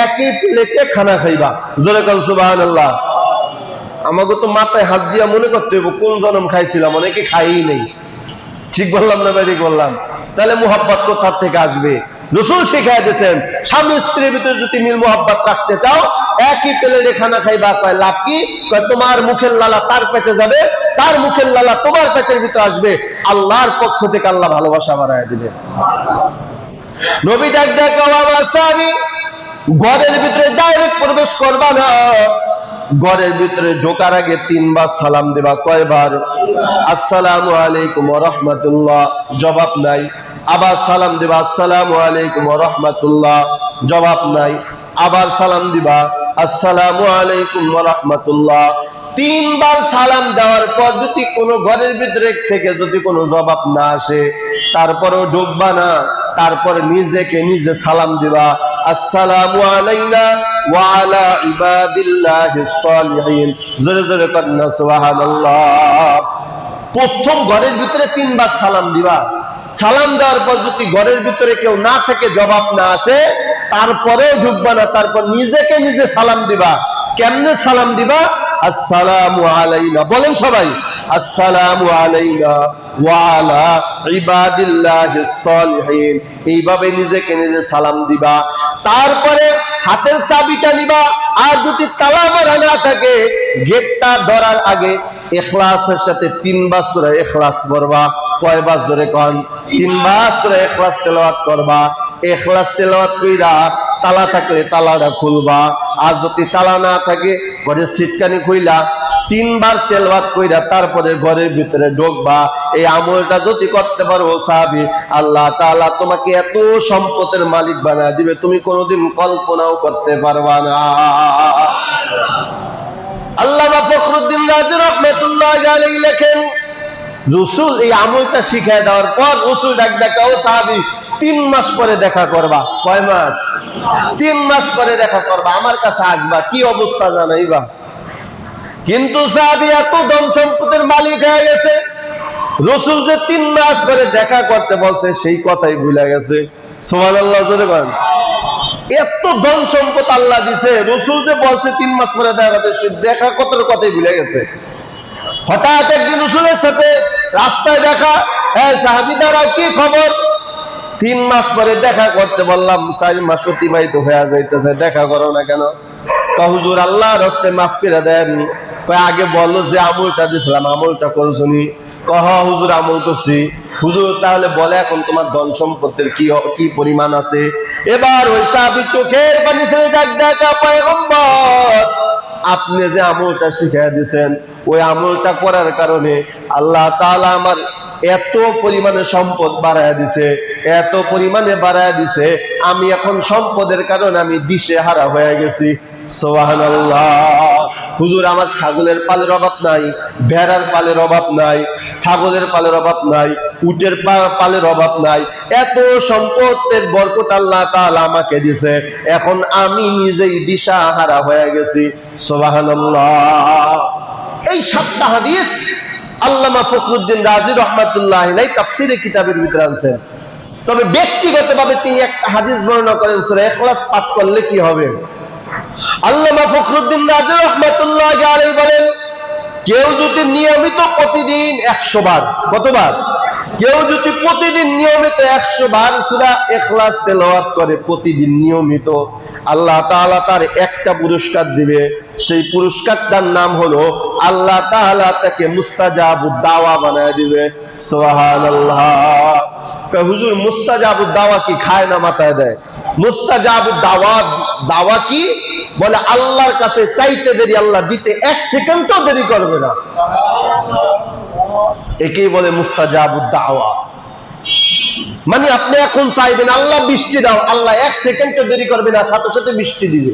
একই প্লেটে খানা খাইবা। জোরে কোন সুবহানাল্লাহ। আমাকে তো মাথায় হাত দিয়া মনে করতে হবে কোন জন্ম খাইছিলাম, অনেকে খাইই নেই। ঠিক বললাম না ভাই? বললাম। তাহলে মুহাব্বত কোথা থেকে আসবে? রাসূল শিখাই দিয়েছেন স্বামী স্ত্রীর ভিতরে যদি মিল মুহাব্বত রাখতে চাও একই প্লেটে খানা খাইবা। কয় লাভ কি? কয় তোমার মুখের লালা তার পেটে যাবে, তার মুখের লালা তোমার পেটের ভিতরে আসবে, আল্লাহর পক্ষ থেকে আল্লাহ ভালোবাসা বাড়ায় দিবে। নবী ডাক ডাকা আমার সাহাবী ঘরের ভিতরে ডাইরেক্ট প্রবেশ করবা না, ঘরের ভিতরে ঢোকার আগে তিনবার সালাম দিবা। কয়বার? আসসালামু আলাইকুম ওয়া রাহমাতুল্লাহ, জবাব নাই। আবার সালাম দিবা আসসালামু আলাইকুম ওয়া রাহমাতুল্লাহ, জবাব নাই। আবার সালাম দিবা আসসালামু আলাইকুম ওয়া রাহমাতুল্লাহ। তিনবার সালাম দেওয়ার পর যদি কোনো ঘরের ভিতরে থেকে যদি কোনো জবাব না আসে তারপরেও ঢুকবা না, তারপরে নিজেকে নিজে সালাম দিবা আসসালামু আলাইনা ওয়া আলা ইবাদিল্লাহিস সালিহিন। জোরে জোরে পড়না সুবহানাল্লাহ। প্রথম ঘরের ভিতরে তিনবার সালাম দিবা। সালাম দেওয়ার পর যদি ঘরের ভিতরে কেউ না থেকে জবাব না আসে তারপরেও ঢুকবা না, তারপর নিজেকে নিজে সালাম দিবা। কেমনে সালাম দিবা? আসসালামু আলাইনা, বলেন সবাই, আসসালামু আলাইনা ওয়া আলা ইবাদিল্লাহিস সালিহিন। এইভাবে নিজেকে নিজে সালাম দিবা। তারপরে হাতের চাবিটা নিবা, আর যদি তালা মারা না থাকে গেটটা ধরার আগে ইখলাসের সাথে তিনবার সূরা ইখলাস পড়বা। কয়বার জোরে কন? 3 বার করে ইখলাস তেলাওয়াত করবা। ইখলাস তেলাওয়াত কইরা তালা থাকলে তালাটা খুলবা, আর যদি তালা না থাকে ঘরে সিটকানি খুইলা 3 বার তেলাওয়াত কইরা তারপরে ঘরের ভিতরে ঢুকবা। এই আমলটা যদি করতে পারো সাহাবী, আল্লাহ তাআলা তোমাকে এত সম্পদের মালিক বানায় দিবে তুমি কোনোদিন কল্পনাও করতে পারবা না। আল্লামা ফখরুদ্দীন রাজি রাহমাতুল্লাহি আলাইহি লেখেন, রাসূল এই আমলটা শিখিয়ে দেওয়ার পর রাসূল ডাকাও সাহাবী 3 মাস পরে দেখা করবা। কয় মাস? 3 মাস পরে দেখা করবা, আমার কাছে আসবা, কি অবস্থা জানাইবা। কিন্তু সাহাবী এত ধন সম্পদের মালিক হয়ে গেছে, রাসূল যে 3 মাস পরে দেখা করতে বলছে সেই কথাই ভুলে গেছে। সুবহানাল্লাহ জোরে বলেন। এত ধন সম্পদ আল্লাহ দিছে, রাসূল যে বলছে 3 মাস পরে দেখা করতে, দেখা কতর কথাই ভুলে গেছে। হঠাৎ একদিন রাসূলের সাথে রাস্তায় দেখা, এই সাহাবী দাঁড়াও, কি খবর? 3 মাস পরে দেখা করতে বললাম, 4 মাস অতিবাহিত হয়ে যাইতেছে, দেখা করো না কেন? হুজুর আল্লাহর রাস্তায় মাফ করে দেন। আগে বলো যে আমলটা দিছিলাম, আমলটা করছো নি? হুজুর আমল করছি। হুজুর তাহলে বলে এখন তোমার ধন সম্পদের কি পরিমাণ আছে? এবার ওই সাহাবী চোখের পানি ছেড়ে দেখা, পয়গম্বর আপনি যে আমলটা শিখিয়ে দিয়েছেন, ওই আমলটা করার কারণে আল্লাহ তাআলা আমার এত পরিমাণে সম্পদ বাড়ায় দিছে, এত পরিমাণে বাড়ায় দিছে, আমি এখন সম্পদের কারণে আমি দিশে হারা হয়ে গেছি। সুবহানাল্লাহ। হুজুর আমার ছাগলের পালের অভাব নাই, ভেড়ার পালের অভাব নাই, ছাগলের পালের অভাব নাই, উটের পালের অভাব নাই, এত সম্পদের বরকত আল্লাহ তাআলা আমাকে দিছে, এখন আমি নিজেই দিশা হারা হয়ে গেছি। সুবহানাল্লাহ। এই 7টা হাদিস আল্লামা ফখরুদ্দীন রাজি রাহমাতুল্লাহি আলাইহি তাফসীরে কিতাবের ভিতরে আনছেন। তবে ব্যক্তিগতভাবে তিনি একটা হাদিস বর্ণনা করেন, সূরা ইখলাস পাঠ করলে কি হবে। আল্লামা ফখরুদ্দীন রাজি রাহমাতুল্লাহি আলাইহি বলেন, কেউ যদি নিয়মিত প্রতিদিন 100 বার, কতবার? কেউ যদি প্রতিদিন নিয়মিত 100 বার সূরা ইখলাস তেলাওয়াত করে প্রতিদিন নিয়মিত, আল্লাহ তাআলা তার একটা পুরস্কার দিবে। সেই পুরস্কারটার নাম হলো আল্লাহ তাআলা তাকে মুস্তাজাবুদ দাওয়া বানায় দিবে। সুবহানাল্লাহ। হুজুর মুস্তাজাবুদ দাওয়া কি খায় না মাথায় দেয়? মুস্তাজাবুদ দাওয়া কি? বলে আল্লাহর কাছে চাইতে দেরি, আল্লাহ দিতে 1 সেকেন্ডও দেরি করবে না। একেই বলে মুস্তাজাবুদ দাওয়া। মানে আপনি এখন চাইবেন আল্লাহ বৃষ্টি দাও, আল্লাহ 1 সেকেন্ডও দেরি করবে না, সাথে সাথে বৃষ্টি দিবে।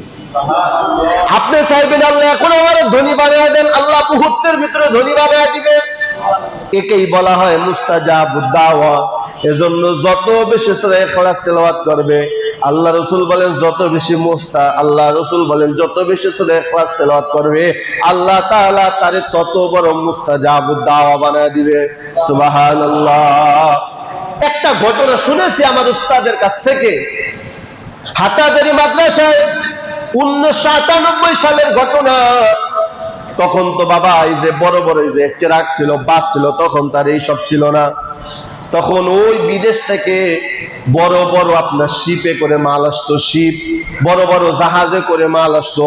আপনি চাইবেন আল্লাহ এখন আমার ধনী বানায় দেন, আল্লাহ মুহূর্তের ভিতরে ধনী বানায় দিবে। একেই বলা হয় মুস্তাজাবুদ দাওয়া। এজন্য যত বেশি সূরা ইখলাস তেলাওয়াত করবে, আল্লাহ রাসূল বলেন যত বেশি যত বেশি সূরা ইখলাস তেলাওয়াত করবে, আল্লাহ তাআলা তারে তত বড় মুস্তাজাবুদ দাওয়া বানায় দিবে। সুবহানাল্লাহ। একটা ঘটনা শুনেছি আমার উস্তাদের কাছ থেকে, হাটাজারি মাদ্রাসায় 1998 সালের ঘটনা। তখন তো বাবা এই যে বড় বড় এই যে ট্রাক ছিল, বাস ছিল, তখন তার এইসব ছিল না। তখন ওই বিদেশ থেকে বড় বড় আপনার শিপে করে মাল আসতো, শিপ, বড় বড় জাহাজে করে মাল আসতো।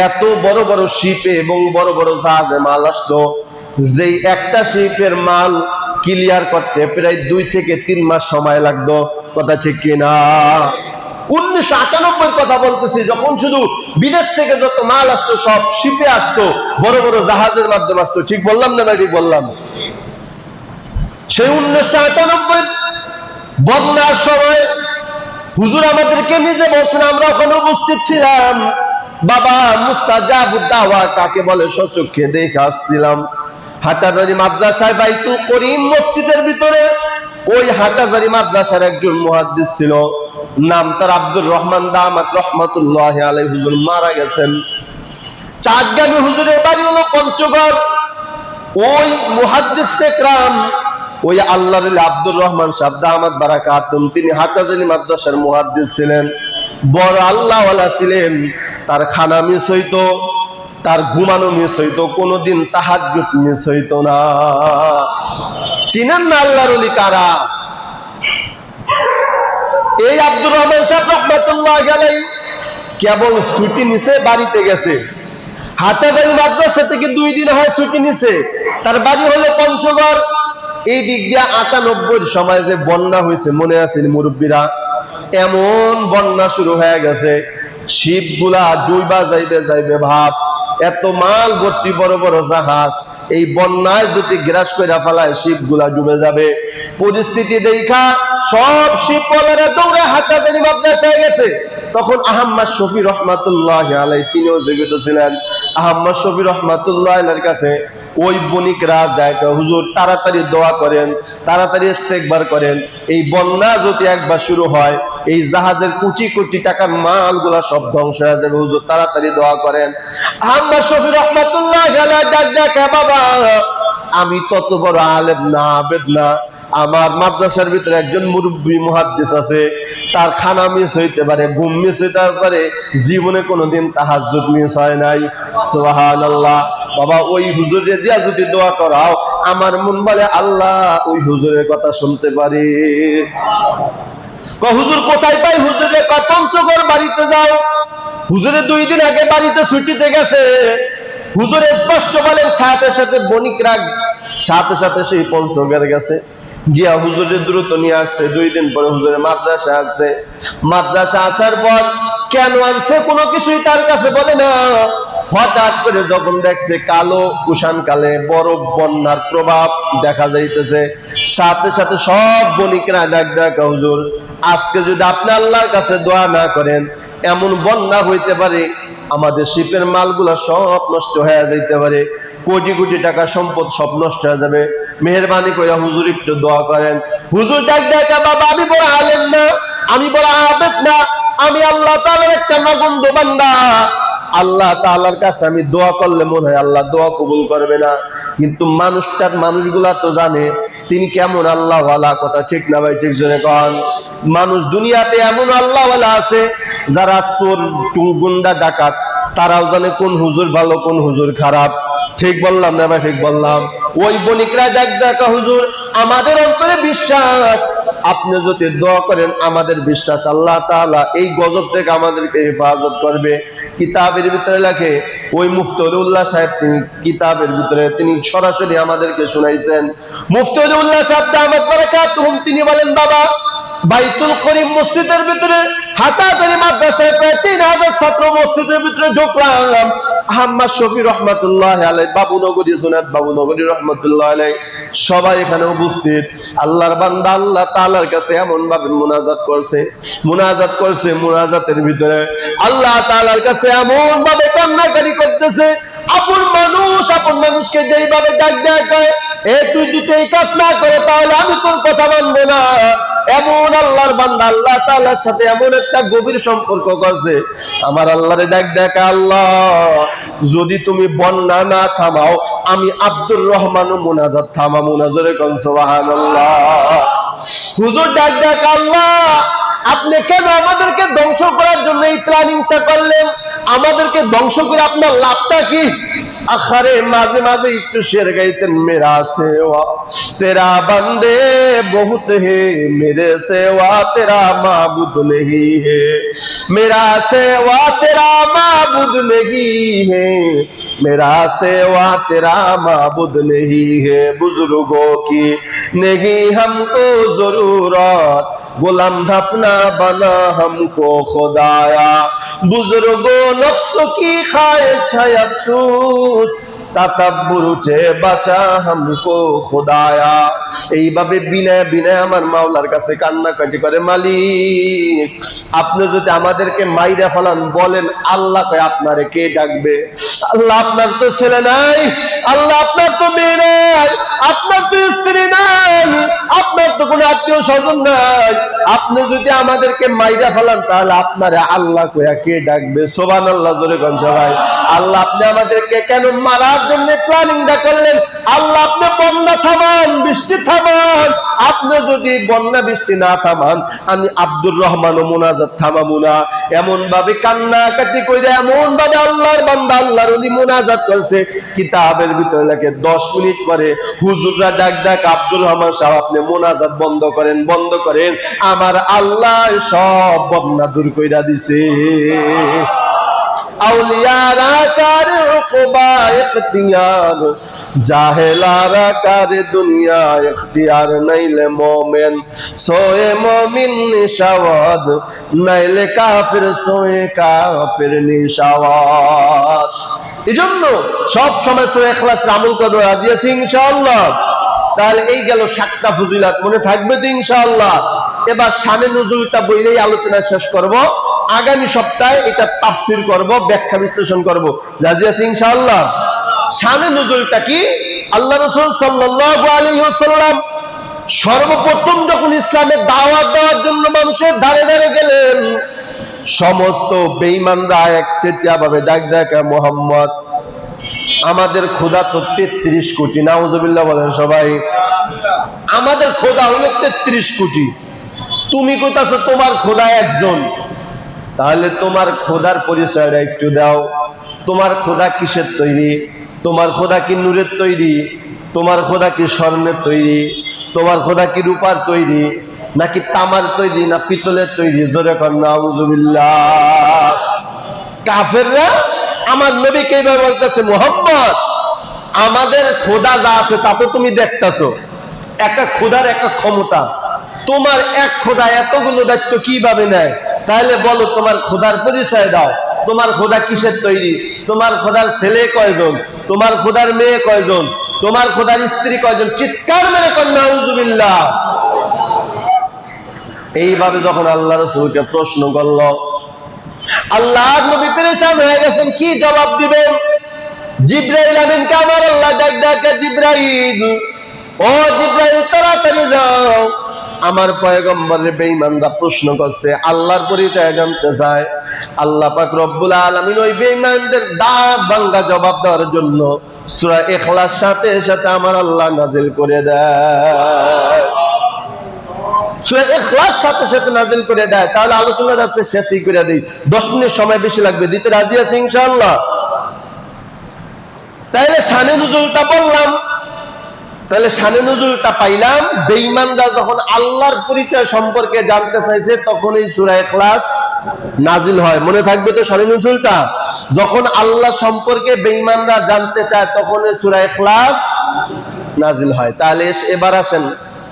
এত বড় বড় শিপে এবং বড় বড় জাহাজে মাল আসতো, যেই একটা শিপের মাল ক্লিয়ার করতে প্রায় 2 থেকে 3 মাস সময় লাগতো। কথা ঠিক কিনা? 1998 কথা বলতেছি, যখন শুধু বিদেশ থেকে যত মাল আসতো সব শিপে আসতো, বড় বড় জাহাজের মাধ্যমে আসতো। ঠিক বললাম না ভাই? ঠিক বললাম। সেই 1998 বন্যার সময় হুজুর আমাদেরকে নিজে বলছেন, আমরা ওখানে উপস্থিত ছিলাম। বাবা মুস্তাজাবুদ দাওয়া কাকে বলে সচক্ষে দেখে আসছিলাম। হাটাজারি মাদ্রাসায় বাইতুল করিম মসজিদের ভিতরে ওই হাটাজারি মাদ্রাসার একজন মুহাদ্দিস ছিল, নাম তার আব্দুর রহমান দামাত রহমাতুল্লাহি আলাইহি। হুজুর মারা গেছেন। চাঁদগামী হুজুরের বাড়ি হলো পঞ্চগড়। ওই মুহাদ্দিস একরাম, ওই আল্লাহর ওলি আব্দুর রহমান সাহেব দামাত বারাকাতুম, তিনি হাটাজারি মাদ্রাসার মুহাদ্দিস ছিলেন, বড় আল্লাহওয়ালা ছিলেন। তার খানা মিস হইতো, তার ঘুমানো মিস হইতো, কোনোদিন তাহাজ্জুদ মিস হইতো না। চিনেন না আল্লাহর ওলি কারা? এই আব্দুর রহমান সাহেব রহমাতুল্লাহি আলাইহি কেবল ছুটি নিছে, বাড়িতে গেছে। হাটাজারি মাদ্রাসা থেকে 2 দিন হয় ছুটি নিছে। তার বাড়ি হলো পঞ্চগড়। এই দিক দিয়ে 98 সময় যে বন্যা হয়েছে মনে আছে মুরব্বীরা? এমন বন্যা শুরু হয়ে গেছে, শিপগুলা ডুইবা যাইবে ভাব, এত মাল ভর্তি বড় বড় জাহাজ, এই বন্যায় যদি গ্রাস করে ফেলায় শিপগুলা ডুবে যাবে। পরিস্থিতি দেখা সব শিপওয়ালারা দৌড়ে হাঁটাতানি মাদ্রাস হয়ে গেছে। তখন আহম্মদ শফি রহমাতুল্লাহ আলাইহি তিনিও জীবিত ছিলেন। আহম্মদ শফি রহমাতুল্লাহ আলাইহির কাছে ওই বণিকরা যায়, হুজুর তাড়াতাড়ি দোয়া করেন, তাড়াতাড়ি ইস্তেগফার করেন, এই বন্যা যদি একবার শুরু হয় এই জাহাজের কোটি কোটি টাকার মালগুলা সব ধ্বংস হয়ে যাবে, হুজুর তাড়াতাড়ি দোয়া করেন। আহম্মদ শফি রহমাতুল্লাহ আলাইহি ডাক ডাকে, বাবা আমি তত বড় আলেম না, আবেদ না, আমার মাদ্রাসার ভিতরে একজন মুরব্বী মুহাদ্দিস আছে, তার খানা মিস হইতে পারে, ঘুম মিস হইতে পারে, জীবনে কোনোদিন তাহাজ্জুদ মিস হয় নাই। সুবহানাল্লাহ। বাবা ওই হুজুরে দিয়া যদি দোয়া করাও, আমার মন বলে আল্লাহ ওই হুজুরের কথা শুনতে পারি। হুজুর কোথায় পাই? হুজুরে পঞ্চগড় বাড়িতে যাও। হুজুরে 2 দিন আগে বাড়িতে ছুটিতে গেছে। হুজুরে স্পষ্ট বলেন, সাথে সাথে বণিকরা সাথে সাথে সেই পঞ্চগড়ে গেছে, গিয়া হুজুরে দ্রুত নিয়ে আসছে। 2 দিন পরে হুজুরে মাদ্রাসা আসছে। মাদ্রাসা আসার পর কেন আনছে কোনো কিছুই তার কাছে বলে না। হঠাৎ করে যখন দেখছে কালো কুষাণ কালে বড় বন্যার প্রভাব দেখা যাইতেছে, সাথে সাথে সব বণিকরা ডাক ডাক, হুজুর আজকে যদি আপনি আল্লাহর কাছে দোয়া না করেন এমন বন্যা হইতে পারে আমাদের শিপের মালগুলা সব নষ্ট হয়ে যাইতে পারে, কোটি কোটি টাকা সম্পদ সব নষ্ট হয়ে যাবে, মেহেরবানি করে হুজুর একটু দোয়া করেন। হুজুর ডাক ডাকা, বাবা আমি বড় আলেম না, আমি বড় আবেদ না, আমি আল্লাহ তাআলার একটা নগণ্য বান্দা। আল্লাহ তাআলার কাছে আমি দোয়া করলে মনে হয় আল্লাহ দোয়া কবুল করবে না, কিন্তু মানুষগুলা তো জানে তিনি কেমন আল্লাহ ওয়ালা। কথা ঠিক না ভাই? ঠিক জনে কন। মানুষ দুনিয়াতে এমন আল্লাহ ওয়ালা আছে যারা চোর গুন্ডা ডাকাত, তারাও জানে কোন হুজুর ভালো কোন হুজুর খারাপ। ঠিক বললাম না ভাই? ঠিক বললাম। ওই বণিকরা ডাক ডাকা, হুজুর আমাদের অন্তরে বিশ্বাস, আপনি যদি দোয়া করেন আমাদের বিশ্বাস আল্লাহ তাআলা এই গজব থেকে আমাদেরকে হেফাজত করবে। কিতাবের ভিতরে লেখে, ওই মুফতি ওলিউল্লাহ সাহেব তিনি কিতাবের ভিতরে তিনি সরাসরি আমাদেরকে শুনাইছেন। মুফতি ওলিউল্লাহ সাহেব দামাত বারাকাতুহুম তিনি বলেন, বাবা বাইতুল করিম মসজিদের ভিতরে হাটাজারি মাদ্রাসায় প্রায় 3000 ছাত্র মসজিদের ভিতরে ঢুকলাম। আহম্মদ শফি রহমাতুল্লাহ আলাইহি, বাবুনগরী সুনাত বাবুনগরী রহমাতুল্লাহ আলাইহি সবাই এখানে উপস্থিত। আল্লাহর বান্দা আল্লাহ তাআলার কাছে এমন ভাবে মুনাজাত করছে, মুনাজাতের ভিতরে আল্লাহ তাআলার কাছে এমন ভাবে কান্নাকারি করতেছে। আপন মানুষকে যেইভাবে ডাক দেয়, এ তুই যদি এই কাজ না করে তাহলে আমি তোর কথা মানবো না, এমন আল্লাহর বান্দা আল্লাহ তাআলার সাথে এমন একটা গভীর সম্পর্ক করছে। আমার আল্লাহরে ডাক ডাকা, আল্লাহ যদি তুমি বন্যা না থামাও আমি আব্দুর রহমানও মুনাজাত থামাবো না। জোরে কোন সুবহানাল্লাহ। হুজুর ডাক ডাকা, আল্লাহ আপনি কেন আমাদেরকে ধ্বংস করার জন্য এই প্ল্যানিংটা করলেন? আমাদেরকে ধ্বংস করে আপনার লাভটা কি? আখারে মাঝে মাঝে একটু শের গাইতেন, মেরা সেওয়া তেরা বন্দে বহুত হে, মেরে সেওয়া তেরা মাবুদ নেহি হে, মেরা সেওয়া তেরা মাবুদ নেহি হে, মেরা সেওয়া তেরা মাবুদ নেহি হে, বুजुर्गों की नहीं हमको जरूरत, गुलाम अपना बना हमको खुदाया, बुजुर्गों नफ्स की ख्वाहिश है अफसोस, তাকাব্বুর চে বাঁচা হামকো খোদায়া। এইভাবে বিনয় বিনয় আমার মাওলার কাছে কান্নাকাটি করে, মালিক আপনি যদি আমাদেরকে মাইরা ফেলান বলেন আল্লাহ কয় আপনারে কে ডাকবে? আল্লাহ আপনার তো ছেলে নাই, আল্লাহ আপনার তো মেয়ে নাই, আপনার তো স্ত্রী নাই, আপনার তো কোনো আত্মীয় স্বজন নাই, আপনি যদি আমাদেরকে মাইরা ফেলান তাহলে আপনারে আল্লাহ কয়া কে ডাকবে? সুবহানাল্লাহ। জোরে কোন সবাই। আল্লাহ আপনি আমাদেরকে কেন মারার জন্য প্ল্যানিংটা করলেন? আল্লাহ আপনি বন্যা থামান, বৃষ্টি থামান, আপনি যদি বন্যা বৃষ্টি না থামান আমি আব্দুর রহমান ও মুনাজাত থামাবো না। এমন ভাবে কান্নাকাটি কইরা এমন ভাবে আল্লাহর বান্দা আল্লাহর ওলি মুনাজাত করছে। কিতাবের ভিতরে লেখে 10 মিনিট পরে হুজুররা ডাক ডাক, আব্দুর রহমান সাহেব আপনি মুনাজাত বন্ধ করেন, আমার আল্লাহ সব বন্যা দূর কইরা দিছে। আউলিয়ারা কার উকবা ইখতিয়ার, জাহেলারা কার দুনিয়া ইখতিয়ার, নাইলে মোমেন সোয়ে মোমিন নিশাওয়াত, নাইলে কাফির সোয়ে কাফির নিশাওয়াত। এজন্য সব সময় সূরা ইখলাস আমল করব, রাজি আছি ইনশাআল্লাহ? তাহলে এই গেল 7টা ফজিলত, মনে থাকবে তো ইনশাআল্লাহ? এবার শানে নুজুলটা বইলেই আলোচনা শেষ করব, আগামী সপ্তাহে এটা তাফসীর করব, ব্যাখ্যা বিশ্লেষণ করব, রাজি আছি ইনশাআল্লাহ? শানে নুজুলটা কি? আল্লাহ রাসূল সাল্লাল্লাহু আলাইহি ওয়াসাল্লাম সর্বপ্রথম যখন ইসলামের দাওয়াত দেওয়ার জন্য মানুষের ধারে ধারে গেলেন, সমস্ত বেঈমানরা একচেটিয়া ভাবে ডাক দেখে, মুহাম্মদ আমাদের খোদা তো 33 কোটি। নাউজুবিল্লাহ বলেন সবাই। আমাদের খোদা হলো 33 কোটি, তুমি কইতাছো তোমার খোদা একজন। তাহলে তোমার খোদার পরিচয়টা একটু দাও। তোমার খোদা কিসের তৈরি? তোমার খোদা কি নূরের তৈরি? তোমার খোদা কি স্বর্ণের তৈরি? তোমার খোদা কি রূপার তৈরি, নাকি তামার তৈরি, না পিতলের তৈরি? জোরে কর নাউজুবিল্লাহ। কাফেররা আমার নবীকে এইভাবে বলতেছে, মুহাম্মদ আমাদের খোদা যা আছে তা তো তুমি দেখতেছো, একটা খোদার একটা ক্ষমতা, তোমার এক খোদা এতগুলো দায়িত্ব কিভাবে নেয়? তাহলে বলো তোমার খোদার পরিচয় দাও। তোমার খোদা কিসের তৈরি? তোমার খোদার ছেলে কয়জন? তোমার খোদার মেয়ে কয়জন? তোমার খোদার স্ত্রী কয়জন? চিৎকার মেরে কর নাউজুবিল্লাহ। এইভাবে যখন আল্লাহ রাসূলকে প্রশ্ন করল, আল্লাহর নবী পেরেশান হয়ে গেছেন, কি জবাব দিবেন? জিবরাইল আমিনকে আমার আল্লাহ ডাক ডাকে, জিবরাইল, ও জিবরাইল তাড়াতাড়ি যাও, আমার পয়গম্বরের বেঈমানরা প্রশ্ন করছে, আল্লাহর পরিচয় জানতে চায়। আল্লাহ পাক রব্বুল আলামিন ওই বেঈমানদের দাঁত ভাঙা জবাব দেওয়ার জন্য সূরা ইখলাস সাথে সাথে আমার আল্লাহ নাজিল করে দেয়। সূরা ইখলাস সাথে সাথে নাজিল করে দেয়। তাহলে আলোচনা যাচ্ছে শেষই করে দেই, 10 মিনিট সময় বেশি লাগবে, দিতে রাজি আছি ইনশাআল্লাহ? তাহলে শানে নুজুলটা বললাম, তাহলে শানে নুজুলটা পাইলাম। বেঈমানরা যখন আল্লাহর পরিচয় সম্পর্কে জানতে চাইছে, তখন এই সূরা ইখলাস নাজিল হয়। মনে থাকবে তো শানে নুজুলটা? যখন আল্লাহ সম্পর্কে বেঈমানরা জানতে চায়, তখন এই সূরা ইখলাস নাজিল হয়। তাহলে এবার আসেন,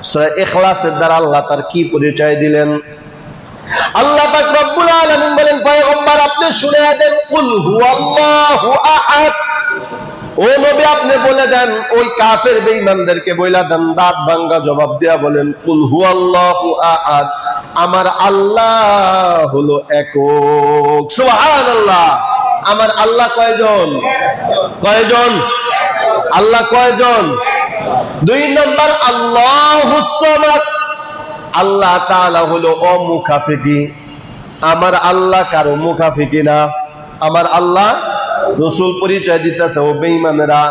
সূরা ইখলাসের দ্বারা আল্লাহ তার কি পরিচয় দিলেন? আল্লাহ পাক রব্বুল আলামিন বলেন, পয়গম্বর আপনি শুনে দেন, কুল হুয়াল্লাহু আহাদ। ও নবী আপনি বলে দেন, ওই কাফের বেঈমানদেরকে বইলা দেন, দাঁত ভাঙ্গা জবাব দিয়া বলেন, কুল হুয়াল্লাহু আহাদ, আমার আল্লাহ হলো একক। সুবহানাল্লাহ। আমার আল্লাহ কয়জন? কয়জন? আল্লাহ কয়জন? 2 নম্বর আল্লাহুস সামাদ, আল্লাহ তাআলা হলো অমুখাফিকি। আমার আল্লাহ কারো মুখাফিকি না। আমার আল্লাহ, রাসূল পরিচয় দিতেছে, ও বেঈমানেরা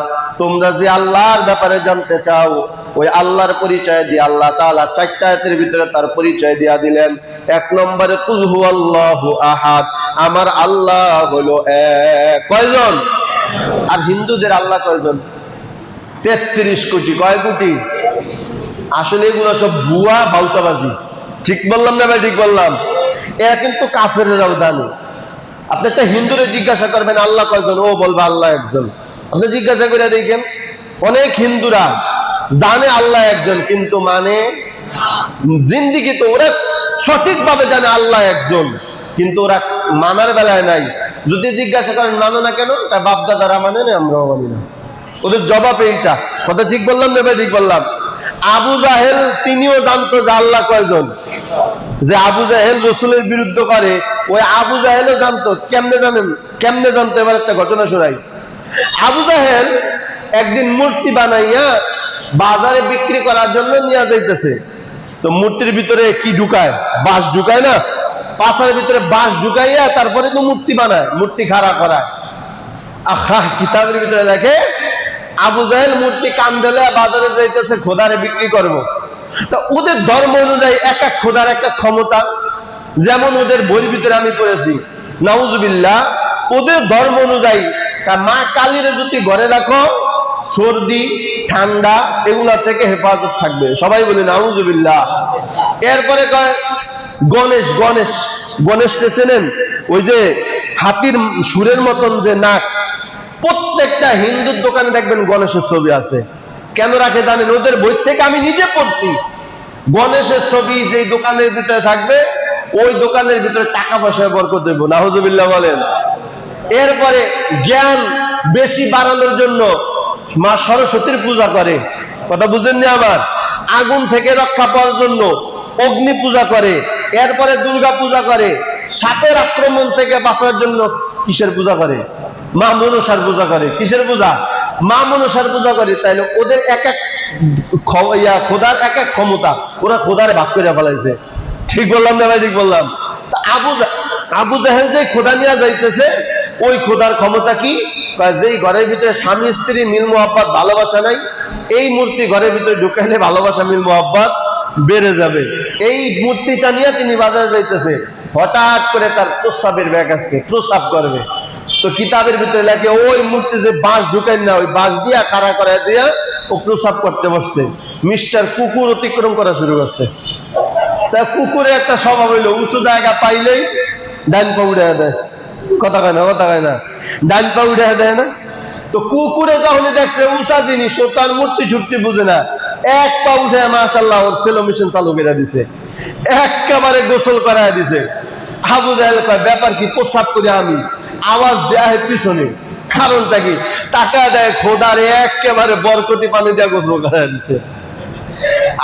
তোমরা যে আল্লাহর ব্যাপারে জানতে চাও, ওই আল্লাহর পরিচয় দিয়ে আল্লাহ তাআলা 4টা আয়াতের ভিতরে তার পরিচয় দিয়া দিলেন। 1 নম্বরে কুল হুয়াল্লাহু আহাদ, আমার আল্লাহ হলো এক। কয়জন? আর হিন্দুদের আল্লাহ কয়জন? 33 কোটি। কয় কোটি? আসলে এগুলো সব ভুয়া বাউতাবাজি। ঠিক বললাম না ভাই? ঠিক বললাম? এরা কিন্তু কাফেররাও জানে। আপনি একটা হিন্দুরে জিজ্ঞাসা করবেন আল্লাহ কয়জন, ও বলবে আল্লাহ একজন। আপনি জিজ্ঞাসা করে দেখেন, অনেক হিন্দুরা জানে আল্লাহ একজন, কিন্তু মানে জিন্দিগি তো ওরা সঠিকভাবে জানে আল্লাহ একজন, কিন্তু ওরা মানার বেলায় নাই। যদি জিজ্ঞাসা করেন মানো না কেন? তার বাপ দাদারা মানে না, আমরাও মানি না। ওদের জবাব এইটা। কথা ঠিক বললাম না ভাই? ঠিক বললাম? আবু জাহেল তিনিও জানতো যে আল্লাহ কয়জন। যে আবু জাহেল রাসূলের বিরুদ্ধে করে, ওই আবু জাহেলও জানতো। কেমনে জানেন? কেমনে জানতো? এবার একটা ঘটনা শোনাই। আবু জাহেল একদিন মূর্তি বানাইয়া বাজারে বিক্রি করার জন্য নিয়ে যাইতেছে। তো মূর্তির ভিতরে কি ঢুকায়? বাঁশ ঢুকায় না? পাথরের ভিতরে বাঁশ ঢুকাইয়া তারপরে তো মূর্তি বানায়, মূর্তি খাড়া করায়। আহা, কিতাবের ভিতরে লেখে আবু জাহেল মূর্তি কান্দলে বাজারে যাইতেছে খোদারে বিক্রি করব। তা ওদের ধর্ম অনুযায়ী এক এক খোদার একটা ক্ষমতা। যেমন ওদের বইয়ের ভিতরে আমি পড়েছি, নাউজুবিল্লাহ, ওদের ধর্ম অনুযায়ী মা কালীর যদি ঘরে রাখো, সর্দি ঠান্ডা এগুলা থেকে হেফাজত থাকবে। সবাই বলি নাউজুবিল্লাহ। এরপরে কয় গণেশ। গণেশ চেনেন? ওই যে হাতির সুরের মতন যে নাক, প্রত্যেকটা হিন্দুর দোকানে দেখবেন গণেশের ছবি আছে। কেন রাখে জানেন? ওদের বই থেকে আমি নিজে পড়ছি। গণেশের ছবি যেই দোকানের ভিতরে থাকবে, ওই দোকানের ভিতরে টাকা পয়সায় বরকত দেব। নাউজুবিল্লাহ বলেন। এরপরে জ্ঞান বেশি বাড়ানোর জন্য মা সরস্বতীর পূজা করে। কথা বুঝেননি আমার? আগুন থেকে রক্ষা পাওয়ার জন্য অগ্নি পূজা করে। এরপরে দুর্গা পূজা করে। সাপের আক্রমণ থেকে বাঁচার জন্য কিসের পূজা করে? মা মনসার পূজা করে। কিসের পূজা? মা মনসার পূজা করে। তাইলে ওদের এক এক খোদার এক এক ক্ষমতা, ওরা খোদারে ভাগ করে ফেলাইছে। ঠিক বললাম না ভাই? ঠিক বললাম। আবু জাহেল যে খোদা নিয়ে যাইতেছে, ওই খোদার ক্ষমতা কি? যেই ঘরের ভিতরে স্বামী স্ত্রী মিল মোহাব্বত ভালোবাসা নাই, এই মূর্তি ঘরের ভিতরে ঢুকাইলে ভালোবাসা মিল মোহাব্বত বেড়ে যাবে। এই মূর্তিটা নিয়ে তিনি বাজারে যাইতেছে, হঠাৎ করে তার প্রস্রাবের ব্যাগ আসছে, প্রস্রাব করবে। তো কিতাবের ভিতরে লেখে ওই মূর্তি যে বাঁশ ঢুকাই না, ওই বাঁশ দিয়া খাড়া করে দিয়া ও প্রস্রাব করতে বসছে। মিস্টার কুকুর অতিক্রম করা শুরু করছে। তা কুকুরের একটা স্বভাব হইলো, উঁচু জায়গা পাইলেই ডান পা উড়ে দেয়। কথা কয় না? কথা কয় না? ডান পা উড়ে দেয় না? তো কুকুরে যখন দেখছে উঁচা জিনিস, ও তার মূর্তি ঝুটতি বুঝে না, এক পা উঠে মাশাআল্লাহ ওর সেলো মেশিন চালু করে দিছে, একেবারে গোসল করায় দিছে। আবু জাহেল কয়, ব্যাপার কি? প্রস্রাব করে আমি আওয়াজ দেয় পিছনে, কারণটা কি? টাকা দেয় খোদারে একেবারে বরকতি পানি দিয়ে গোসল করায় দিছে।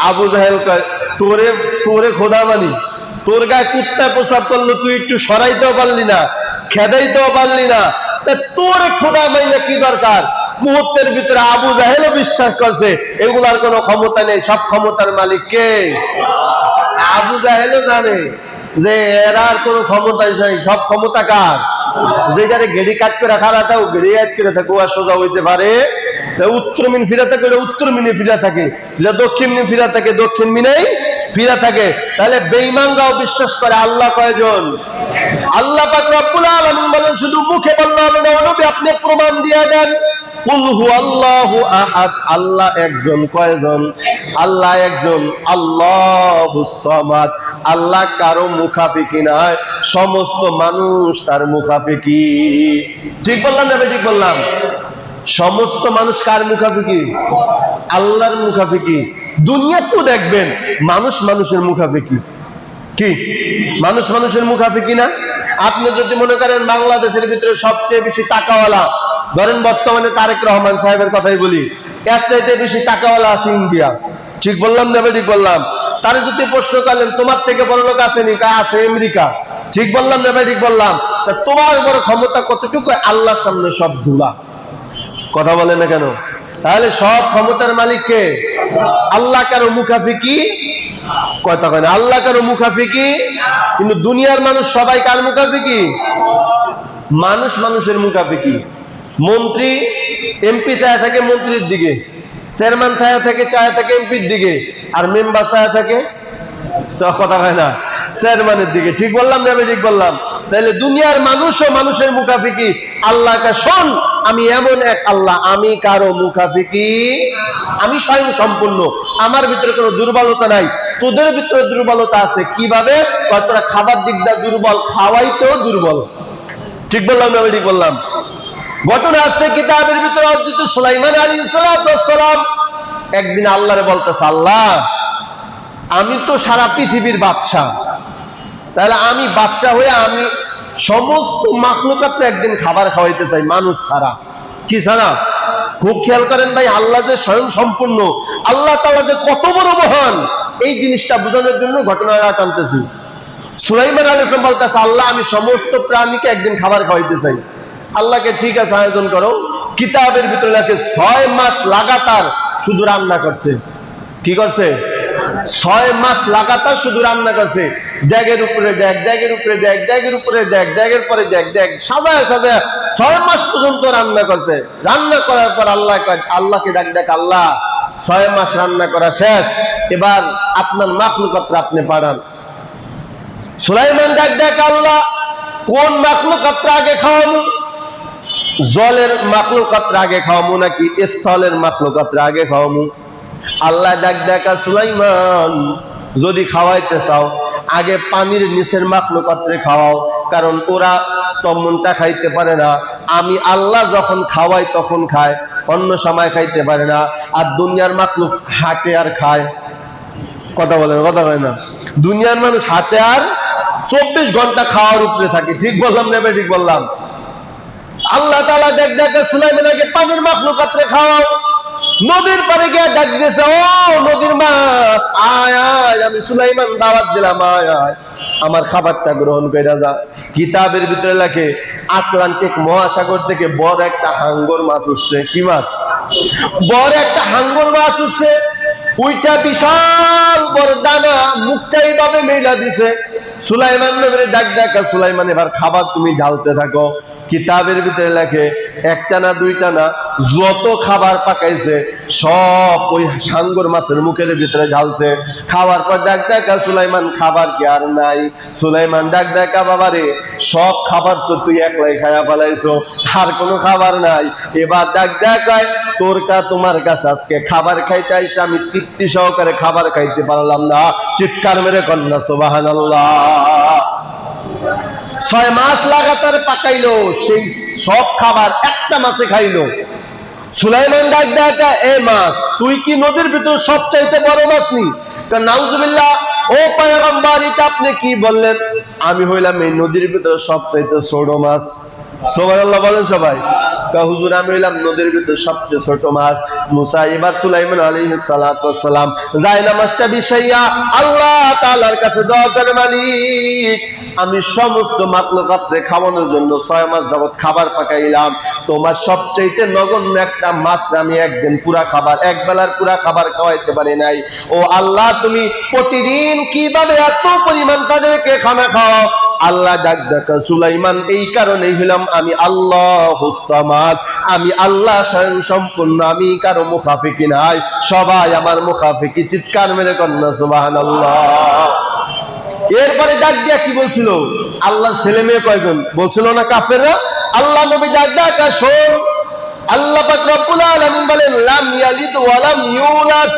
আবু জাহেল কয়, তোরে তোরে খোদা মানি? তোর গায়ে কুত্তায় প্রস্রাব করলো, তুই একটু সরাইতেও পারলি না, খেদাইতেও পারলি না, তোরে খোদা মাইনা কি দরকার? মুহূর্তের ভিতরে আবু জাহেলও বিশ্বাস করছে এগুলার কোনো ক্ষমতা নেই, সব ক্ষমতার মালিক কে? আবু জাহেলও জানে যে এরা আর কোনো ক্ষমতাই নাই, সব ক্ষমতা কার? যেটারে গেড়ি কাট করে খাড়া থাকো, গেড়ি কাট করে থাকো, আর সোজা হইতে পারে। উত্তর মিন ফিরা থাকে, উত্তর মিনে ফিরা থাকে, দক্ষিণ মিন ফিরা থাকে, দক্ষিণ মিনেই ফিরা থাকে। তাহলে বেঈমানরাও বিশ্বাস করে আল্লাহ কয়জন? আল্লাহ পাক রব্বুল আলামিন বলেন, শুধু মুখে বললে হবে না, নবী আপনি প্রমাণ দিয়ে দেন। কুল হুয়াল্লাহু আহাদ, আল্লাহ একজন। কয়জন? আল্লাহ একজন। আল্লাহুস সামাদ, আল্লাহ কারো মুখাফিকি নয়, সমস্ত মানুষ তার মুখাফিকি। ঠিক বললাম না? ঠিক বললাম। সমস্ত মানুষ কার মুখাফিকি? আল্লাহর মুখাফিকি। দুনিয়া তো দেখবেন মানুষ মানুষের মুখাফিকি। কি মানুষ মানুষের মুখাফিকি না? আপনি যদি মনে করেন বাংলাদেশের ভিতরে সবচেয়ে বেশি টাকাওয়ালা, ধরেন বর্তমানে তারেক রহমান সাহেবের কথাই বলি, এর চাইতে বেশি টাকাওয়ালা আছে ইন্ডিয়া। ঠিক বললাম না? ঠিক বললাম। তারা যদি প্রশ্ন করলেন তোমার থেকে বড় লোক আসেনি? আছে আমেরিকা। ঠিক বললাম না? ঠিক বললাম। তোমার বড় ক্ষমতা কতটুকু? আল্লাহর সামনে সব ধুলা। কথা বলে না কেন? তাহলে সব ক্ষমতার মালিক কে? আল্লাহ কারো মুখাফিকি? কথা কয় না। আল্লাহ কারো মুখাফিকি? কিন্তু দুনিয়ার মানুষ সবাই কার মুখাফিকি? মানুষ মানুষের মুখাফিকি। মন্ত্রী এমপি চায় থাকে মন্ত্রীর দিকে, চেয়ারম্যান চায় থাকে এমপির দিকে, আর মেম্বার চায় থাকে, কথা কয় না, চেয়ারম্যানের দিকে। ঠিক বললাম না? ঠিক বললাম। তাহলে দুনিয়ার মানুষও মানুষের মুখাফিকি। আল্লাহকে শোন, আমি এমন এক আল্লাহ, আমি কারো মুখাফিকি, আমি স্বয়ং সম্পূর্ণ, আমার ভিতরে কোনো দুর্বলতা নাই। তোদের ভিতরে দুর্বলতা আছে। কিভাবে? তোরা খাবার দিক দিয়ে দুর্বল, খাওয়াইতেও দুর্বল। ঠিক বললাম না? ঠিক বললাম। ঘটনা আছে কিতাবের ভিতরে, অর্জিত সুলাইমান আলাইহিস সালাম একদিন আল্লাহরে বলতেছে, আল্লাহ আমি তো সারা পৃথিবীর বাদশাহ, তাহলে আমি বাদশাহ হয়ে আমি সমস্ত মাখলুকাতকে একদিন খাবার খাওয়াইতে চাই, মানুষ ছাড়া। কি ছাড়া? খুব খেয়াল করেন ভাই, আল্লাহ যে স্বয়ং সম্পূর্ণ, আল্লাহ তাআলা যে কত বড় মহান, এই জিনিসটা বোঝানোর জন্য ঘটনাটা টানতেছি। সুলাইমান আলাইহিস সালাম বলতেছে, আল্লাহ আমি সমস্ত প্রাণীকে একদিন খাবার খাওয়াইতে চাই। আল্লাহকে ঠিক আছে, আয়োজন করো। কিতাবের ভিতরে লেখে 6 মাস লাগাতার শুধু রান্না করছে। কি করছে? 6 মাস লাগাতার শুধু রান্না করছে। ড্যাগের উপরে ড্যাগ, ড্যাগের উপরে ড্যাগ, ড্যাগের উপরে ড্যাগ, ড্যাগের পরে ড্যাগ, ড্যাগ সাজায় সাজায় 6 মাস পর্যন্ত রান্না করছে। রান্না করার পর আল্লাহকে ডাক, আল্লাহ 6 মাস রান্না করা শেষ, এবার আপনার মাখলুকাতরা আপনি পাঠান। সুলাইমান ডাক, আল্লাহ কোন মাখলুকাতরা আগে খাওয়াবো? জলের মাখলুকাতরা আগে খাওয়াবো নাকি স্থলের মাখলুকাতরা আগে খাওয়াবো? আল্লাহ ডাক, সুলাইমান যদি খাওয়াইতে চাও আগে পানির নিচের মাখলুকাতরে খাওয়াও, কারণ ওরা তমনটা খাইতে পারে না, আমি আল্লাহ যখন খাওয়াই তখন খায়, অন্য সময় খাইতে পারে না। আর দুনিয়ার মাখলুক হাটে আর খায়, কথা বলেন কথা বলে না, দুনিয়ার মানুষ হাটে আর 24 ঘন্টা খাওয়ার উপরে থাকে। ঠিক বললাম না? ঠিক বললাম? আল্লাহ তাআলা দেখে সুলাইমানকে পানির মাখলুক পাত্রে খাওয়াও, নদীর পারে গিয়ে ডাক দিয়েছে, ও নদীর মাছ আয় আয়, আমি সুলাইমান দাওয়াত দিলাম, আয় আয় আমার খাবারটা গ্রহণ করে যা। কিতাবের ভিতরে লেখে আটলান্টিক মহাসাগর থেকে বড় একটা হাঙ্গর মাছ উঠছে। কি মাছ? বড় একটা হাঙ্গর মাছ উঠছে, ওইটা বিশাল বড় ডানা, মুখটা এইভাবে মেলা দিছে। সুলাইমান নবীর ডাক দেখা, সুলাইমান এবার খাবার তুমি ঢালতে থাকো। কিতাবের ভিতরে লেখে একটা না দুইটা না, যত খাবার পাকাইছে সব ওই সাঙ্গর মাছের মুখের ভিতরে ঢালছে। খাওয়ার পর ডাক দেখা, সুলাইমান খাবার কি আর নাই? সুলাইমান ডাক দেখা, বাবারে সব খাবার তো তুই একলাই খায়া ফেলাইছো, আর কোনো খাবার নাই। এবার ডাক দেখায়, তোমার কাছে আজকে খাবার খাইতে আইসা আমি তৃপ্তি সহকারে খাবার খাইতে পারলাম না। চিৎকার মেরে কন্যা সুবহানাল্লাহ। 6 মাস লাগাতার পাকাইলো, সেই সব খাবার একটা মাছে খাইলো। সুলাইমান ডাক দেখা, এ মাছ তুই কি নদীর ভিতর সবচাইতে বড় মাছ নি? নাউজুবিল্লাহ, ও পয়গম্বর এটা আপনি কি বললেন? আমি হইলাম এই নদীর ভিতর সবচাইতে ছোট মাছ। সুবহানাল্লাহ বলেন সবাই। হুজুর আমি হইলাম নদীর ভিতর সবচেয়ে ছোট মাছ। মুসা এবার সুলাইমান আলাইহিস সালাতু ওয়াস সালাম যায় নামাজটা বিছাইয়া আল্লাহ তাআলার কাছে দোয়া করে, মালিক আমি সমস্ত মাখলুকাতরে খাওয়ানোর জন্য 6 মাস যাবত খাবার পাকাইলাম, তোমার সবচাইতে নগণ্য একটা মাছ আমি একদিন পুরা খাবার, এক বেলার পুরা খাবার খাওয়াইতে পারি নাই। ও আল্লাহ তুমি প্রতিদিন কিভাবে এত পরিমাণ তাদেরকে খানা খাওয়াও? আল্লাহ ডাক দেখা, সুলাইমান এই কারণেই হলাম আমি আল্লাহুস সামাদ, আমি আল্লাহ স্বয়ং সম্পূর্ণ, আমি কারো মুখাফিকি নাই, সবাই আমার মুখাফিকি। চিৎকার মেরে কন্যা সুবহানাল্লাহ। এরপরে ডাক দিয়া কি বলছিল? আল্লাহ ছেলে মেয়ে কয়জন বলছিল না কাফেররা? আল্লাহ নবী ডাক দেখা, শোন আল্লাহ পাক রব্বুল আলামিন বলেন, লাম ইয়ালিদ ওয়া লাম ইউলাদ,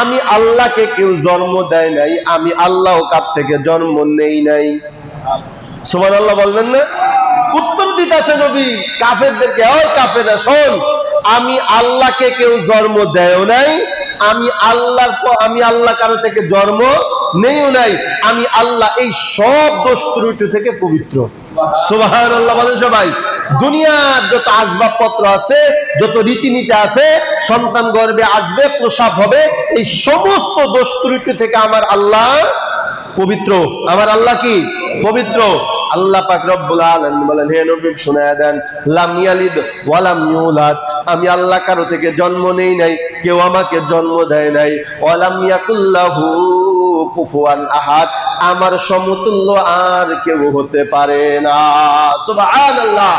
আমি আল্লাহকে কেউ জন্ম দেয় নাই, আমি আল্লাহ কার থেকে জন্ম নেই নাই। সুবহানাল্লাহ বলবেন না? উত্তর দিতেছে নবী কাফেরদেরকে, ওই কাফেররা শোন, আমি আল্লাহকে কেউ জন্ম দেয়ও নাই, আমি আল্লাহ কারো থেকে জন্ম নেইও নাই, আমি আল্লাহ এই সব দোষ ত্রুটি থেকে পবিত্র। সুবহানাল্লাহ বলেন সবাই। দুনিয়ার যত আসবাবপত্র আছে, যত রীতিনীতি আছে, সন্তান গর্ভে আসবে, প্রসব হবে, এই সমস্ত দোষ ত্রুটি থেকে আমার আল্লাহ পবিত্র। আমার আল্লাহ কি? পবিত্র। আল্লাহ পাক রব্বুল আলামিন বলেন, হে নবী শুনায়া দেন, লাম ইয়ালিদ ওয়া লাম ইউলাদ, আমি আল্লাহ কারো থেকে জন্ম নেই নাই, কেউ আমাকে জন্ম দেয় নাই। ওয়া লাম ইয়াকুল্লাহু কুফুয়ান আহাদ, আমার সমতুল্য আর কেউ হতে পারে না। সুবহানাল্লাহ।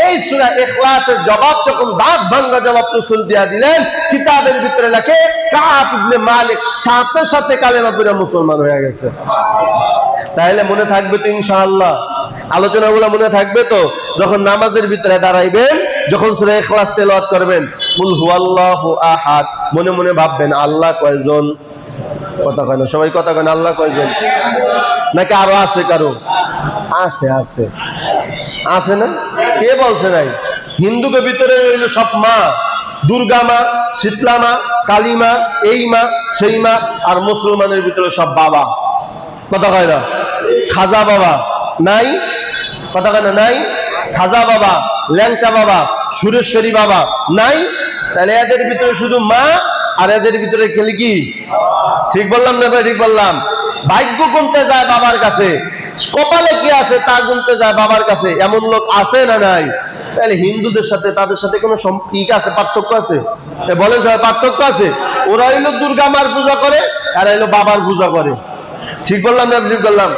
এই সূরা ইখলাসের জবাব যখন দাঁত ভাঙা জবাব রাসূল দিয়া দিলেন, কিতাবের ভিতরে লেখে কাব ইবনে মালিক সাথে সাথে কালেমা পড়ে মুসলমান হয়ে গেছে। তাহলে মনে থাকবে তো ইনশাআল্লাহ? আলোচনাগুলো মনে থাকবে তো? যখন নামাজের ভিতরে দাঁড়াইবেন, যখন সূরা ইখলাস তেলাওয়াত করবেন, কুল হুয়াল্লাহু আহাদ, মনে মনে ভাববেন আল্লাহ কয়জন? কথা কয় না সবাই, কথা কয় না, আল্লাহ কয়জন? নাকি আরো আছে কারো? আছে আছে আছে না? কে বলছে নাই? হিন্দুকে ভিতরে হইলো সব মা, দুর্গা মা, শীতলা মা, কালী মা, এই মা সেই মা, আর মুসলমানের ভিতরে সব বাবা। কথা কয় না? খাজা বাবা নাই? কথা কয় না? নাই। খাজা বাবা, ল্যাংটা বাবা, সুরেশ্বরী বাবা নাই? তাহলে এদের ভিতরে শুধু মা, আর এদের ভিতরে খেলি কি? ঠিক বললাম না? ঠিক বললাম। ভাগ্য গুনতে যায় বাবার কাছে, কপালে কি আছে তা গুনতে যায় বাবার কাছে, এমন লোক আছে না নাই? তাহলে হিন্দুদের সাথে তাদের সাথে কোনো আছে, পার্থক্য আছে? বলেন সবাই, পার্থক্য আছে? ওরা হইলো দুর্গা মার পূজা করে, আর হইলো বাবার পূজা করে। ঠিক বললাম না? ঠিক বললাম।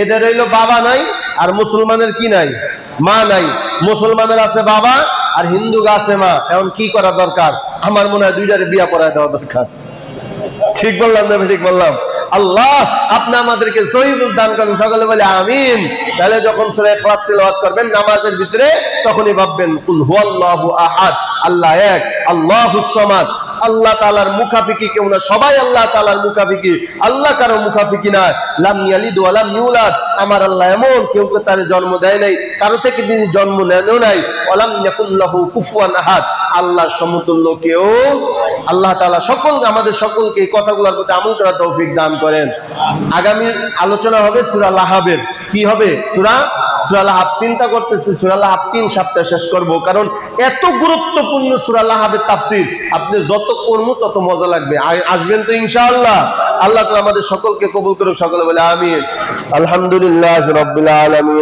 এদের হইলো বাবা নাই, আর মুসলমানের কি নাই? মা নাই। মুসলমানের আছে বাবা, আর হিন্দু আছে মা। এখন কি করা দরকার? আমার মনে হয় দুইটারে বিয়া পড়ায় দেওয়া দরকার। ঠিক বললাম না? ঠিক বললাম। আল্লাহ আপনি আমাদেরকে সহিহ দান করেন, সকলে বলে আমিন। তাহলে যখন সূরা ইখলাস তেলাওয়াত করবেন নামাজের ভিতরে, তখনই ভাববেন কুল হুয়াল্লাহু আহাদ, আল্লাহ এক, আল্লাহুস সামাদ, আল্লাহ তাআলার মুখাফিকি কেউ না, সবাই আল্লাহ তাআলার মুখাফিকি, আল্লাহ কারো মুখাফিকি না। লাম ইয়ালিদ ওয়া লাম ইউলাদ, আমার আল্লাহ এমন কেউকে তার জন্ম দেয় নাই, কারো থেকে তিনি জন্ম নেনও নাই। ওয়ালাম ইয়াকুল্লাহু কুফুয়ান আহাদ, আল্লাহর সমতুল্য কেউ। আল্লাহ তাআলা আমাদের সকলকে এই কথাগুলোর প্রতি আমল করার তৌফিক দান করেন। আগামী আলোচনা হবে সূরা লাহাবের। কি হবে? সূরা লাহাব। চিন্তা করতেছি সূরা লাহাব 3 সপ্তাহ শেষ করব, কারণ এত গুরুত্বপূর্ণ সূরা লাহাবের তাফসীর। আপনি যত করবো তত মজা লাগবে। আসবেন তো ইনশাআল্লাহ? আল্লাহ তাআলা আমাদের সকলকে কবুল করুক। সকলে বলে আমিন। আলহামদুলিল্লাহি রাব্বিল আলামিন।